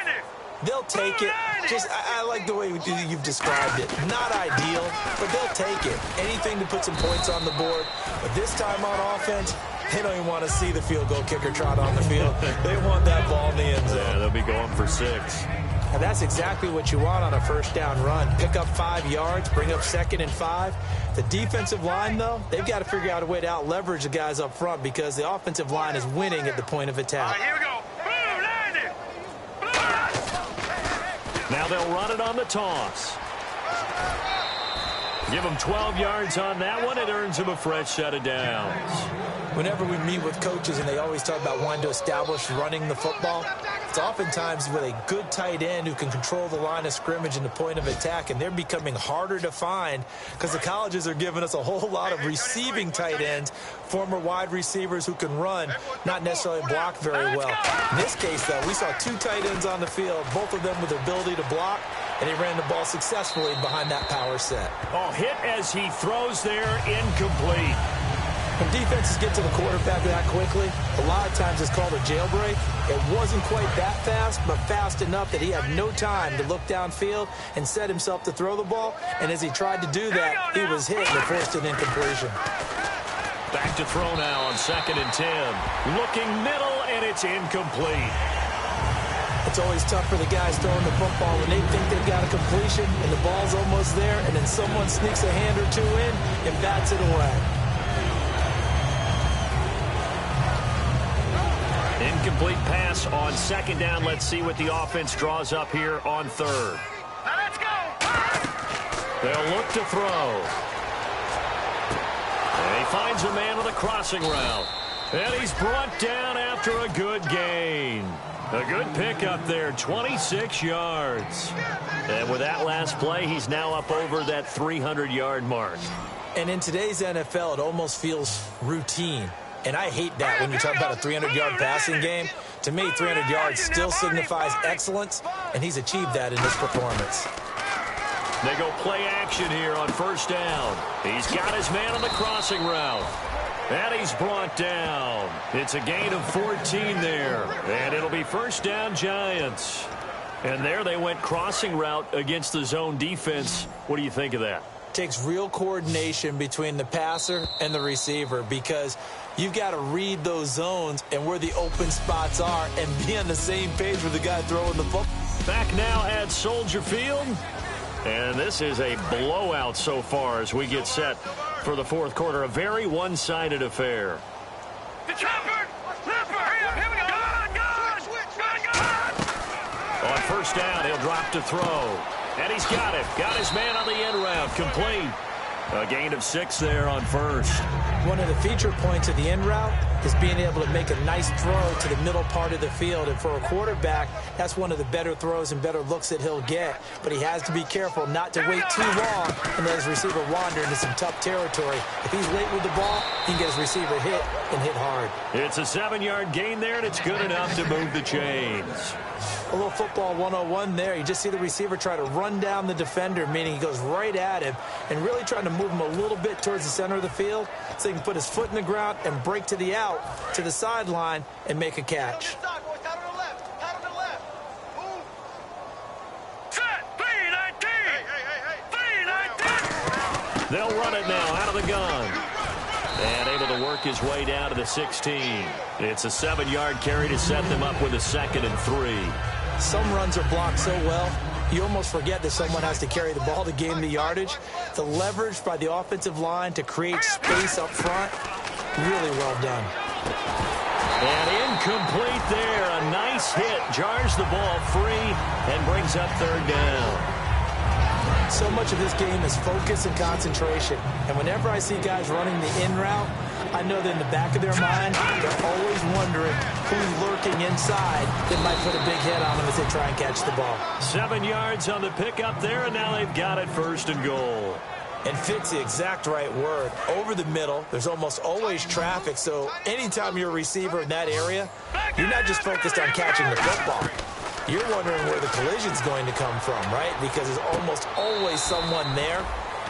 They'll take it. I like the way you've described it. Not ideal, but they'll take it. Anything to put some points on the board. But this time on offense, they don't even want to see the field goal kicker trot on the field. They want that ball in the end zone. Yeah, they'll be going for 6. And that's exactly what you want on a first down run. Pick up 5 yards, bring up 2nd and 5. The defensive line, though, they've got to figure out a way to out-leverage the guys up front because the offensive line is winning at the point of attack. All right, here we go. Now they'll run it on the toss. Give them 12 yards on that one. It earns them a fresh set of downs. Whenever we meet with coaches and they always talk about wanting to establish running the football, it's oftentimes with a good tight end who can control the line of scrimmage and the point of attack, and they're becoming harder to find because the colleges are giving us a whole lot of receiving tight ends, former wide receivers who can run, not necessarily block very well. In this case, though, we saw 2 tight ends on the field, both of them with the ability to block, and he ran the ball successfully behind that power set. Oh, hit as he throws there, incomplete. When defenses get to the quarterback that quickly, a lot of times it's called a jailbreak. It wasn't quite that fast, but fast enough that he had no time to look downfield and set himself to throw the ball. And as he tried to do that, he was hit and forced an incompletion. Back to throw now on 2nd and 10. Looking middle, and it's incomplete. It's always tough for the guys throwing the football when they think they've got a completion and the ball's almost there, and then someone sneaks a hand or 2 in and bats it away. Incomplete pass on 2nd down. Let's see what the offense draws up here on 3rd. Now let's go. They'll look to throw. And he finds a man with a crossing route. And he's brought down after a good gain. A good pickup there, 26 yards. And with that last play, he's now up over that 300-yard mark. And in today's NFL, it almost feels routine. And I hate that when you talk about a 300-yard passing game. To me, 300 yards still signifies excellence, and he's achieved that in this performance. They go play action here on 1st down. He's got his man on the crossing route. And he's brought down. It's a gain of 14 there. And it'll be 1st down, Giants. And there they went crossing route against the zone defense. What do you think of that? Takes real coordination between the passer and the receiver because you've got to read those zones and where the open spots are and be on the same page with the guy throwing the football. Back now at Soldier Field. And this is a blowout so far as we get set for the 4th quarter. A very one-sided affair. The chopper! Here we go! On 1st down, he'll drop to throw. And he's got it. Got his man on the end route. Complete. A gain of 6 there on 1st. One of the feature points of the end route is being able to make a nice throw to the middle part of the field. And for a quarterback, that's one of the better throws and better looks that he'll get. But he has to be careful not to wait too long and let his receiver wander into some tough territory. If he's late with the ball, he can get his receiver hit and hit hard. It's a 7-yard gain there, and it's good enough to move the chains. A little football 101 there. You just see the receiver try to run down the defender, meaning he goes right at him and really trying to move him a little bit towards the center of the field so he can put his foot in the ground and break to the out, to the sideline, and make a catch. They'll run it now out of the gun. And able to work his way down to the 16. It's a 7-yard carry to set them up with a 2nd and 3. Some runs are blocked so well, you almost forget that someone has to carry the ball to gain the yardage. The leverage by the offensive line to create space up front, really well done. And incomplete there. A nice hit. Jars the ball free and brings up 3rd down. So much of this game is focus and concentration. And whenever I see guys running the in route, I know that in the back of their mind, they're always wondering who's lurking inside that might put a big hit on them as they try and catch the ball. 7 yards on the pickup there, and now they've got it 1st and goal. And fit's the exact right word. Over the middle, there's almost always traffic, so anytime you're a receiver in that area, you're not just focused on catching the football. You're wondering where the collision's going to come from, right? Because there's almost always someone there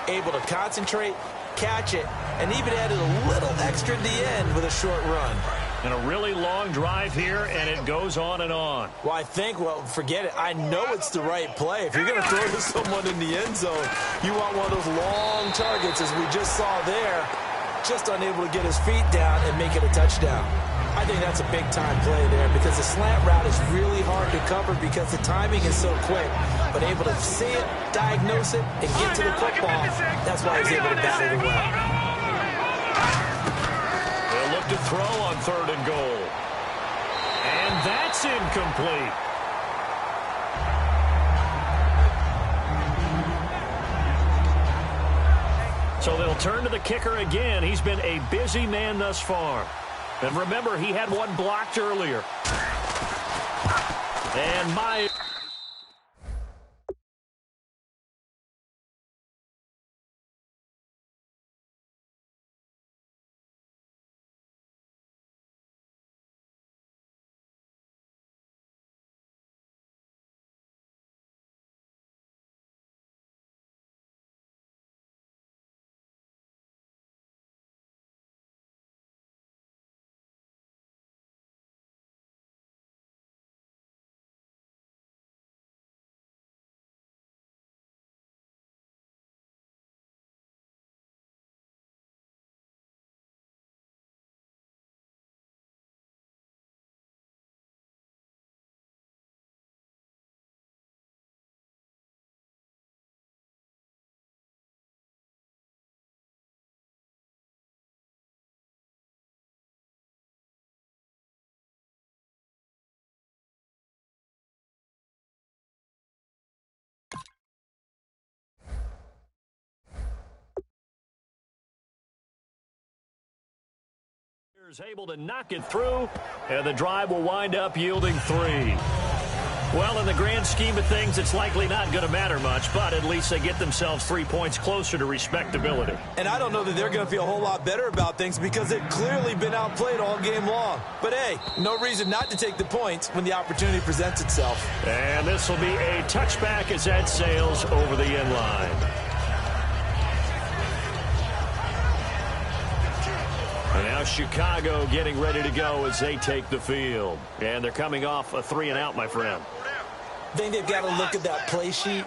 able to concentrate, catch it, and even added a little extra at the end with a short run. And a really long drive here, and it goes on and on. Well, forget it. I know it's the right play. If you're going to throw to someone in the end zone, you want one of those long targets, as we just saw there, just unable to get his feet down and make it a touchdown. I think that's a big-time play there because the slant route is really hard to cover because the timing is so quick. But able to see it, diagnose it, and get to the football, that's why he's able to battle it well. They'll look to throw on 3rd and goal. And that's incomplete. So they'll turn to the kicker again. He's been a busy man thus far. And remember, he had one blocked earlier. And is able to knock it through, and the drive will wind up yielding 3. Well, in the grand scheme of things, it's likely not going to matter much, but at least they get themselves 3 points closer to respectability. And I don't know that they're going to feel a whole lot better about things because they've clearly been outplayed all game long. But, hey, no reason not to take the points when the opportunity presents itself. And this will be a touchback as that sails over the end line. And now Chicago getting ready to go as they take the field. And they're coming off a 3-and-out, my friend. I think they've got to look at that play sheet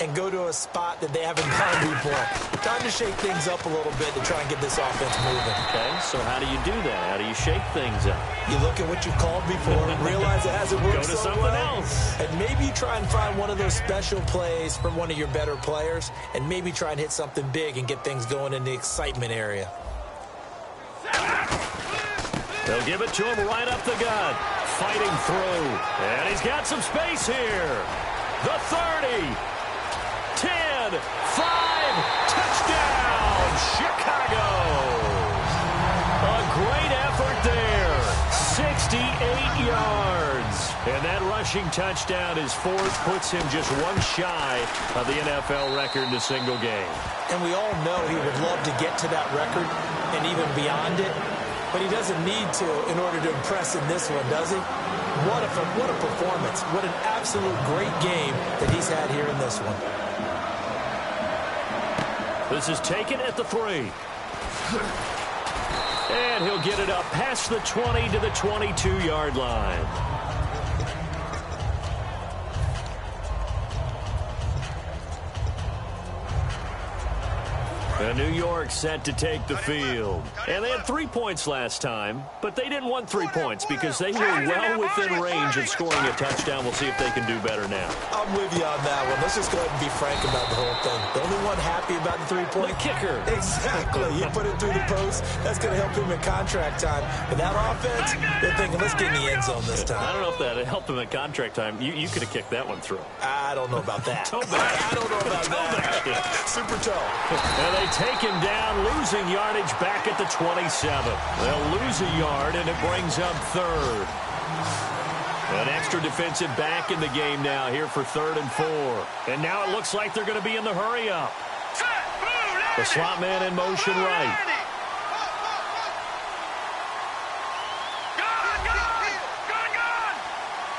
and go to a spot that they haven't gone before. Time to shake things up a little bit to try and get this offense moving. Okay, so how do you do that? How do you shake things up? You look at what you called before, realize it hasn't worked so well. Go to something else. And maybe you try and find one of those special plays from one of your better players, and maybe try and hit something big and get things going in the excitement area. They'll give it to him right up the gut. Fighting through. And he's got some space here. The 30. 10. 5. Touchdown, Chicago. A great effort there. 68 yards. And that rushing touchdown is fourth, puts him just one shy of the NFL record in a single game. And we all know he would love to get to that record and even beyond it. But he doesn't need to in order to impress in this one, does he? What a performance. What an absolute great game that he's had here in this one. This is taken at the 3. And he'll get it up past the 20 to the 22-yard line. And New York set to take the field. And they had 3 points last time, but they didn't want 3 points because they were well within range of scoring a touchdown. We'll see if they can do better now. I'm with you on that one. Let's just go ahead and be frank about the whole thing. The only one happy about the 3-point kicker. Exactly. He put it through the post. That's going to help him in contract time. But that offense, they're thinking, let's get in the end zone this time. I don't know if that helped him at contract time. You could have kicked that one through. I don't know about that. Toe back. I don't know about that. Yeah. Super toe. And they take him down, losing yardage back at the 27. They'll lose a yard, and it brings up third. An extra defensive back in the game now here for 3rd and 4. And now it looks like they're going to be in the hurry-up. The slot man in motion right.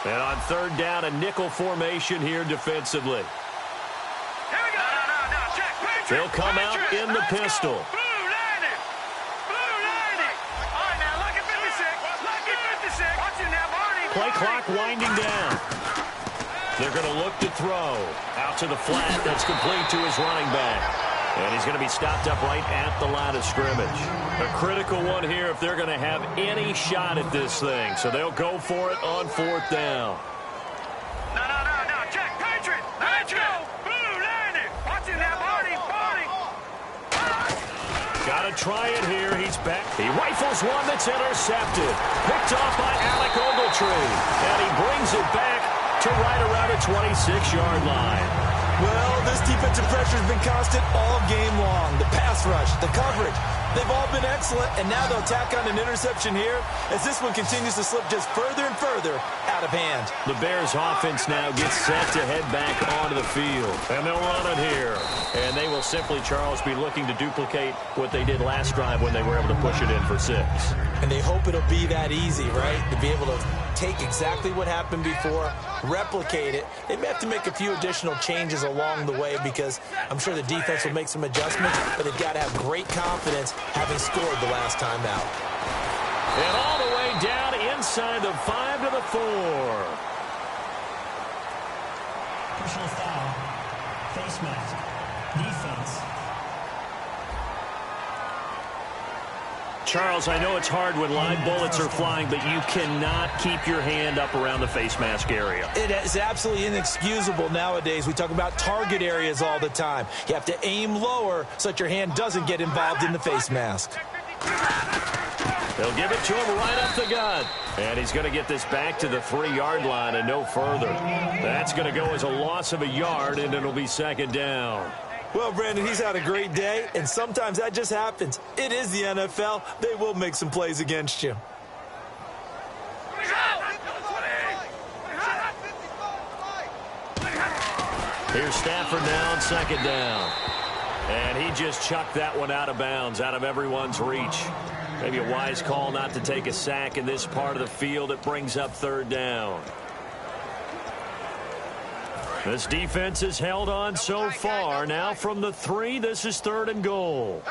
And on 3rd down, a nickel formation here defensively. They'll come out in the pistol. Play clock winding down. They're going to look to throw. Out to the flat. That's complete to his running back. And he's going to be stopped up right at the line of scrimmage. A critical one here if they're going to have any shot at this thing. So they'll go for it on 4th down. No. Check. Patriot. Let's go. Blue, land it. Watch it now, Barney. Got to try it here. He's back. He rifles one that's intercepted. Picked off by Alec Ogletree. And he brings it back to right around the 26-yard line. Well, this defensive pressure has been constant all game long. The pass rush, the coverage, they've all been excellent, and now they'll tack on an interception here as this one continues to slip just further and further out of hand. The Bears offense now gets set to head back onto the field, and they'll run it here. And they will simply, Charles, be looking to duplicate what they did last drive when they were able to push it in for 6. And they hope it'll be that easy, right? To be able to take exactly what happened before, replicate it. They may have to make a few additional changes along the way because I'm sure the defense will make some adjustments, but they've got to have great confidence having scored the last time out. And all the way down inside the 5 to the 4. Personal foul. Face mask. Defense. Charles, I know it's hard when live bullets are flying, but you cannot keep your hand up around the face mask area. It is absolutely inexcusable nowadays. We talk about target areas all the time. You have to aim lower so that your hand doesn't get involved in the face mask. They'll give it to him right up the gut. And he's going to get this back to the 3-yard line and no further. That's going to go as a loss of a yard, and it'll be 2nd down. Well, Brandon, he's had a great day, and sometimes that just happens. It is the NFL. They will make some plays against you. Here's Stafford now on 2nd down. And he just chucked that one out of bounds, out of everyone's reach. Maybe a wise call not to take a sack in this part of the field. It brings up 3rd down. This defense has held on so far. Now from the 3, this is 3rd and goal.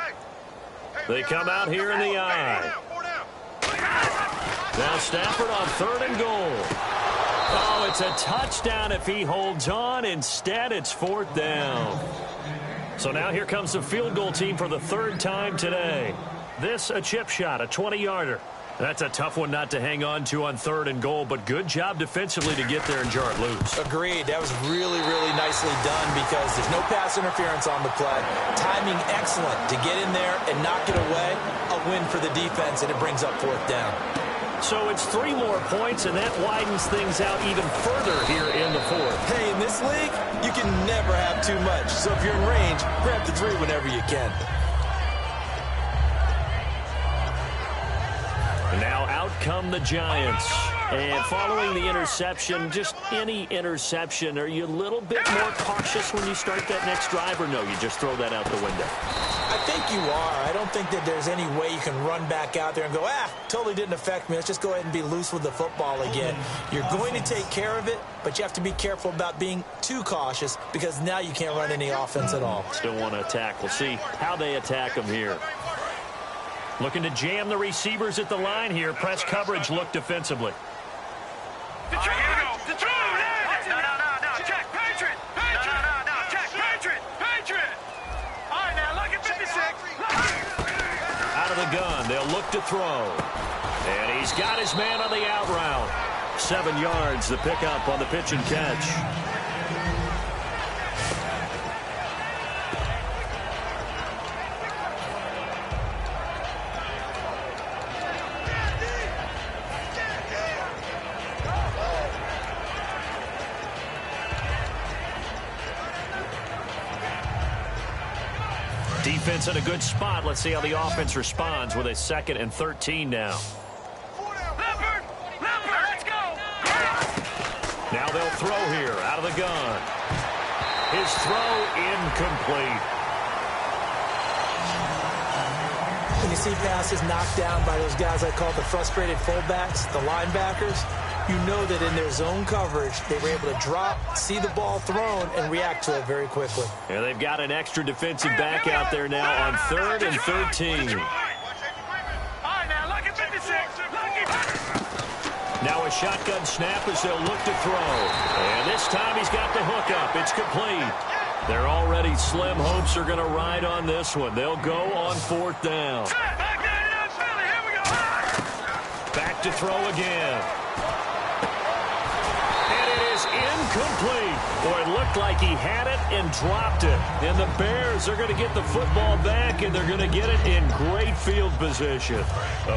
They come out here in the eye. Now Stafford on 3rd and goal. Oh, it's a touchdown if he holds on. Instead, it's 4th down. So now here comes the field goal team for the 3rd time today. This a chip shot, a 20-yarder. That's a tough one not to hang on to on 3rd and goal, but good job defensively to get there and jar it loose. Agreed. That was really, really nicely done because there's no pass interference on the play. Timing excellent to get in there and knock it away. A win for the defense, and it brings up 4th down. So it's 3 more points, and that widens things out even further here in the 4th. Hey, in this league, you can never have too much. So if you're in range, grab the 3 whenever you can. And now out come the Giants. And following the interception, just any interception, are you a little bit more cautious when you start that next drive, or no, you just throw that out the window? I think you are. I don't think that there's any way you can run back out there and go, totally didn't affect me. Let's just go ahead and be loose with the football again. You're going to take care of it, but you have to be careful about being too cautious because now you can't run any offense at all. Still want to attack. We'll see how they attack them here. Looking to jam the receivers at the line here. Press coverage look defensively. Here we go. No. Check. Patriot. No. Check. Patriot. All right, now look at 56. Out of the gun. They'll look to throw. And he's got his man on the out route. 7 yards, the pickup on the pitch and catch. defense in a good spot. Let's see how the offense responds with a 2nd and 13 now. Leopard, let's go. Now they'll throw here out of the gun. His throw incomplete. When you see passes knocked down by those guys I call the frustrated fullbacks, the linebackers, you know that in their zone coverage, they were able to drop, see the ball thrown, and react to it very quickly. And they've got an extra defensive back out there now on 3rd and 13. Now a shotgun snap as they'll look to throw. And this time he's got the hook up. It's complete. They're already slim hopes are going to ride on this one. They'll go on 4th down. Back to throw again. And it is incomplete. Boy, it looked like he had it and dropped it. And the Bears are going to get the football back, and they're going to get it in great field position.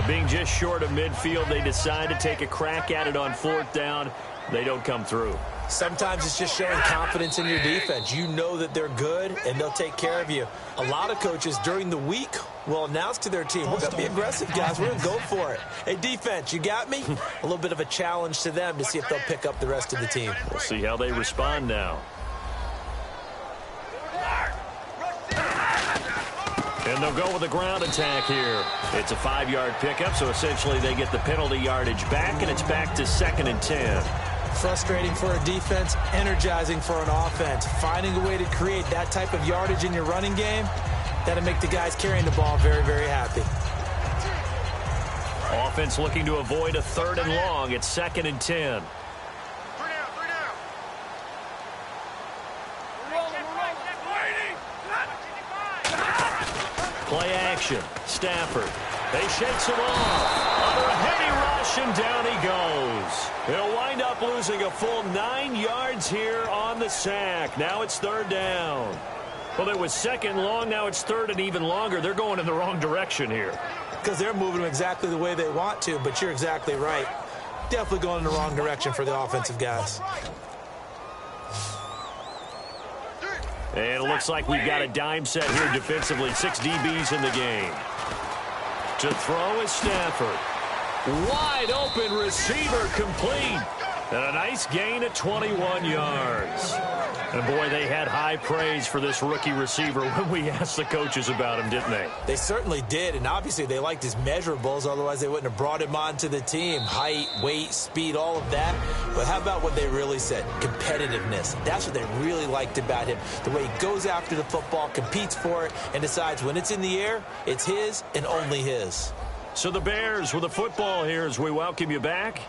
Being just short of midfield, they decide to take a crack at it on 4th down. They don't come through. Sometimes it's just showing confidence in your defense. You know that they're good, and they'll take care of you. A lot of coaches during the week will announce to their team, we're going to be aggressive, guys. We're going to go for it. Hey, defense, you got me? A little bit of a challenge to them to see if they'll pick up the rest of the team. We'll see how they respond now. And they'll go with a ground attack here. It's a 5-yard pickup, so essentially they get the penalty yardage back, and it's back to 2nd and 10. Frustrating for a defense, energizing for an offense. Finding a way to create that type of yardage in your running game, that'll make the guys carrying the ball very, very happy. Offense looking to avoid a 3rd and long. It's 2nd and 10. Play action. Stafford. They shakes him off. Under a heavy rush, and down he goes. He'll wind up losing a full 9 yards here on the sack. Now it's 3rd down. Well, it was 2nd long. Now it's 3rd and even longer. They're going in the wrong direction here. Because they're moving them exactly the way they want to, but you're exactly right. Definitely going in the wrong direction for the offensive guys. And it looks like we've got a dime set here defensively. 6 DBs in the game. To throw is Stafford. Wide open receiver complete. And a nice gain at 21 yards. And, boy, they had high praise for this rookie receiver when we asked the coaches about him, didn't they? They certainly did, and obviously they liked his measurables. Otherwise, they wouldn't have brought him onto the team. Height, weight, speed, all of that. But how about what they really said? Competitiveness. That's what they really liked about him. The way he goes after the football, competes for it, and decides when it's in the air, it's his and only his. So the Bears with the football here as we welcome you back.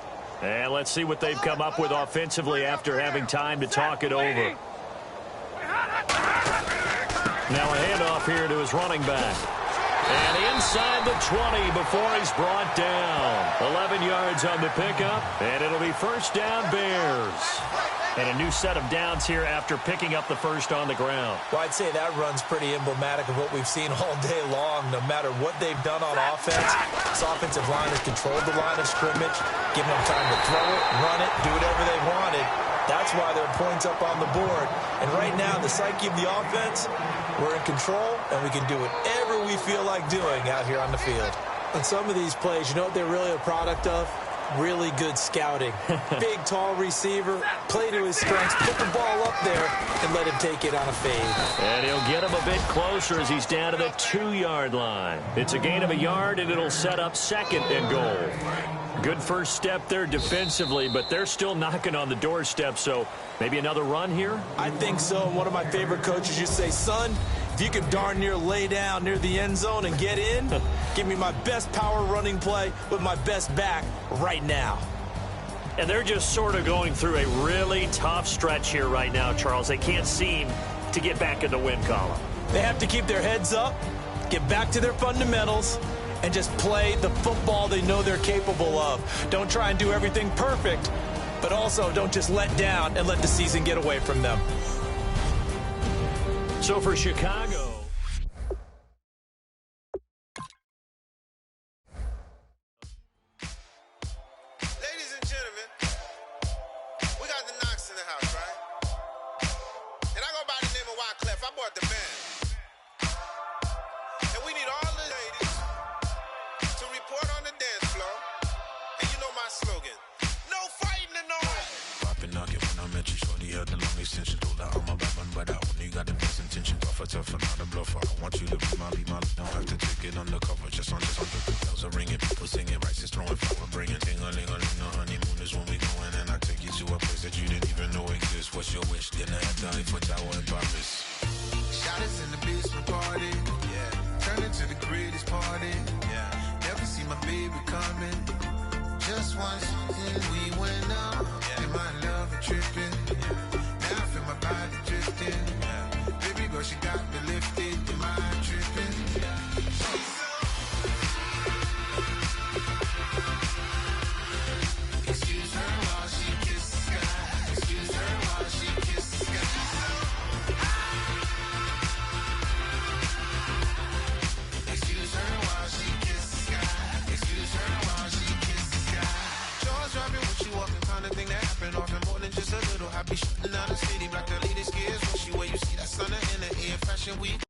And let's see what they've come up with offensively after having time to talk it over. Now a handoff here to his running back. And inside the 20 before he's brought down. 11 yards on the pickup, and it'll be 1st down Bears. And a new set of downs here after picking up the 1st on the ground. Well, I'd say that run's pretty emblematic of what we've seen all day long. No matter what they've done on offense, this offensive line has controlled the line of scrimmage, given them time to throw it, run it, do whatever they wanted. That's why there are points up on the board. And right now, the psyche of the offense, we're in control, and we can do whatever we feel like doing out here on the field. And some of these plays, you know what they're really a product of? Really good scouting. Big, tall receiver, play to his strengths, put the ball up there, and let him take it on a fade. And he'll get him a bit closer as he's down to the 2-yard line. It's a gain of a yard, and it'll set up 2nd and goal. Good first step there defensively, but they're still knocking on the doorstep, so maybe another run here? I think so. And one of my favorite coaches used to say, son, if you can darn near lay down near the end zone and get in, give me my best power running play with my best back right now. And they're just sort of going through a really tough stretch here right now, Charles. They can't seem to get back in the win column. They have to keep their heads up, get back to their fundamentals, and just play the football they know they're capable of. Don't try and do everything perfect, but also don't just let down and let the season get away from them. So for Chicago, ladies and gentlemen, we got the Knox in the house, right? And I go by the name of Wyclef. I bought the band. essential. Told her I'm a bad one, but I only got the best intention. Tougher, not a bluffer. I want you to be my. Don't have to take it undercover. Just on the bells are ringing. People singing, rice is throwing, flower bringing. Ding-a-ling-a-ling, the honeymoon is when we going. And I take you to a place that you didn't even know exists. What's your wish? Dinner at the Eiffel Tower in Paris. Shot us in the basement party. Yeah. Turn into the greatest party. Yeah. Never see my baby coming. Just once, and we went up. Yeah. And my love a tripping. Yeah. Now I feel my body drifting. Yeah. Baby girl, she got me lifted. Am I tripping? Yeah. Excuse her while she kisses the sky. Excuse her while she kisses the sky. Excuse her while she kisses the sky. Excuse her while she kisses the sky. Jaws dropping when she walking, kind of thing that happen often more than just a little. I be shooting out the city, black the latest gears when she wear. You see that sun in the air, fashion week.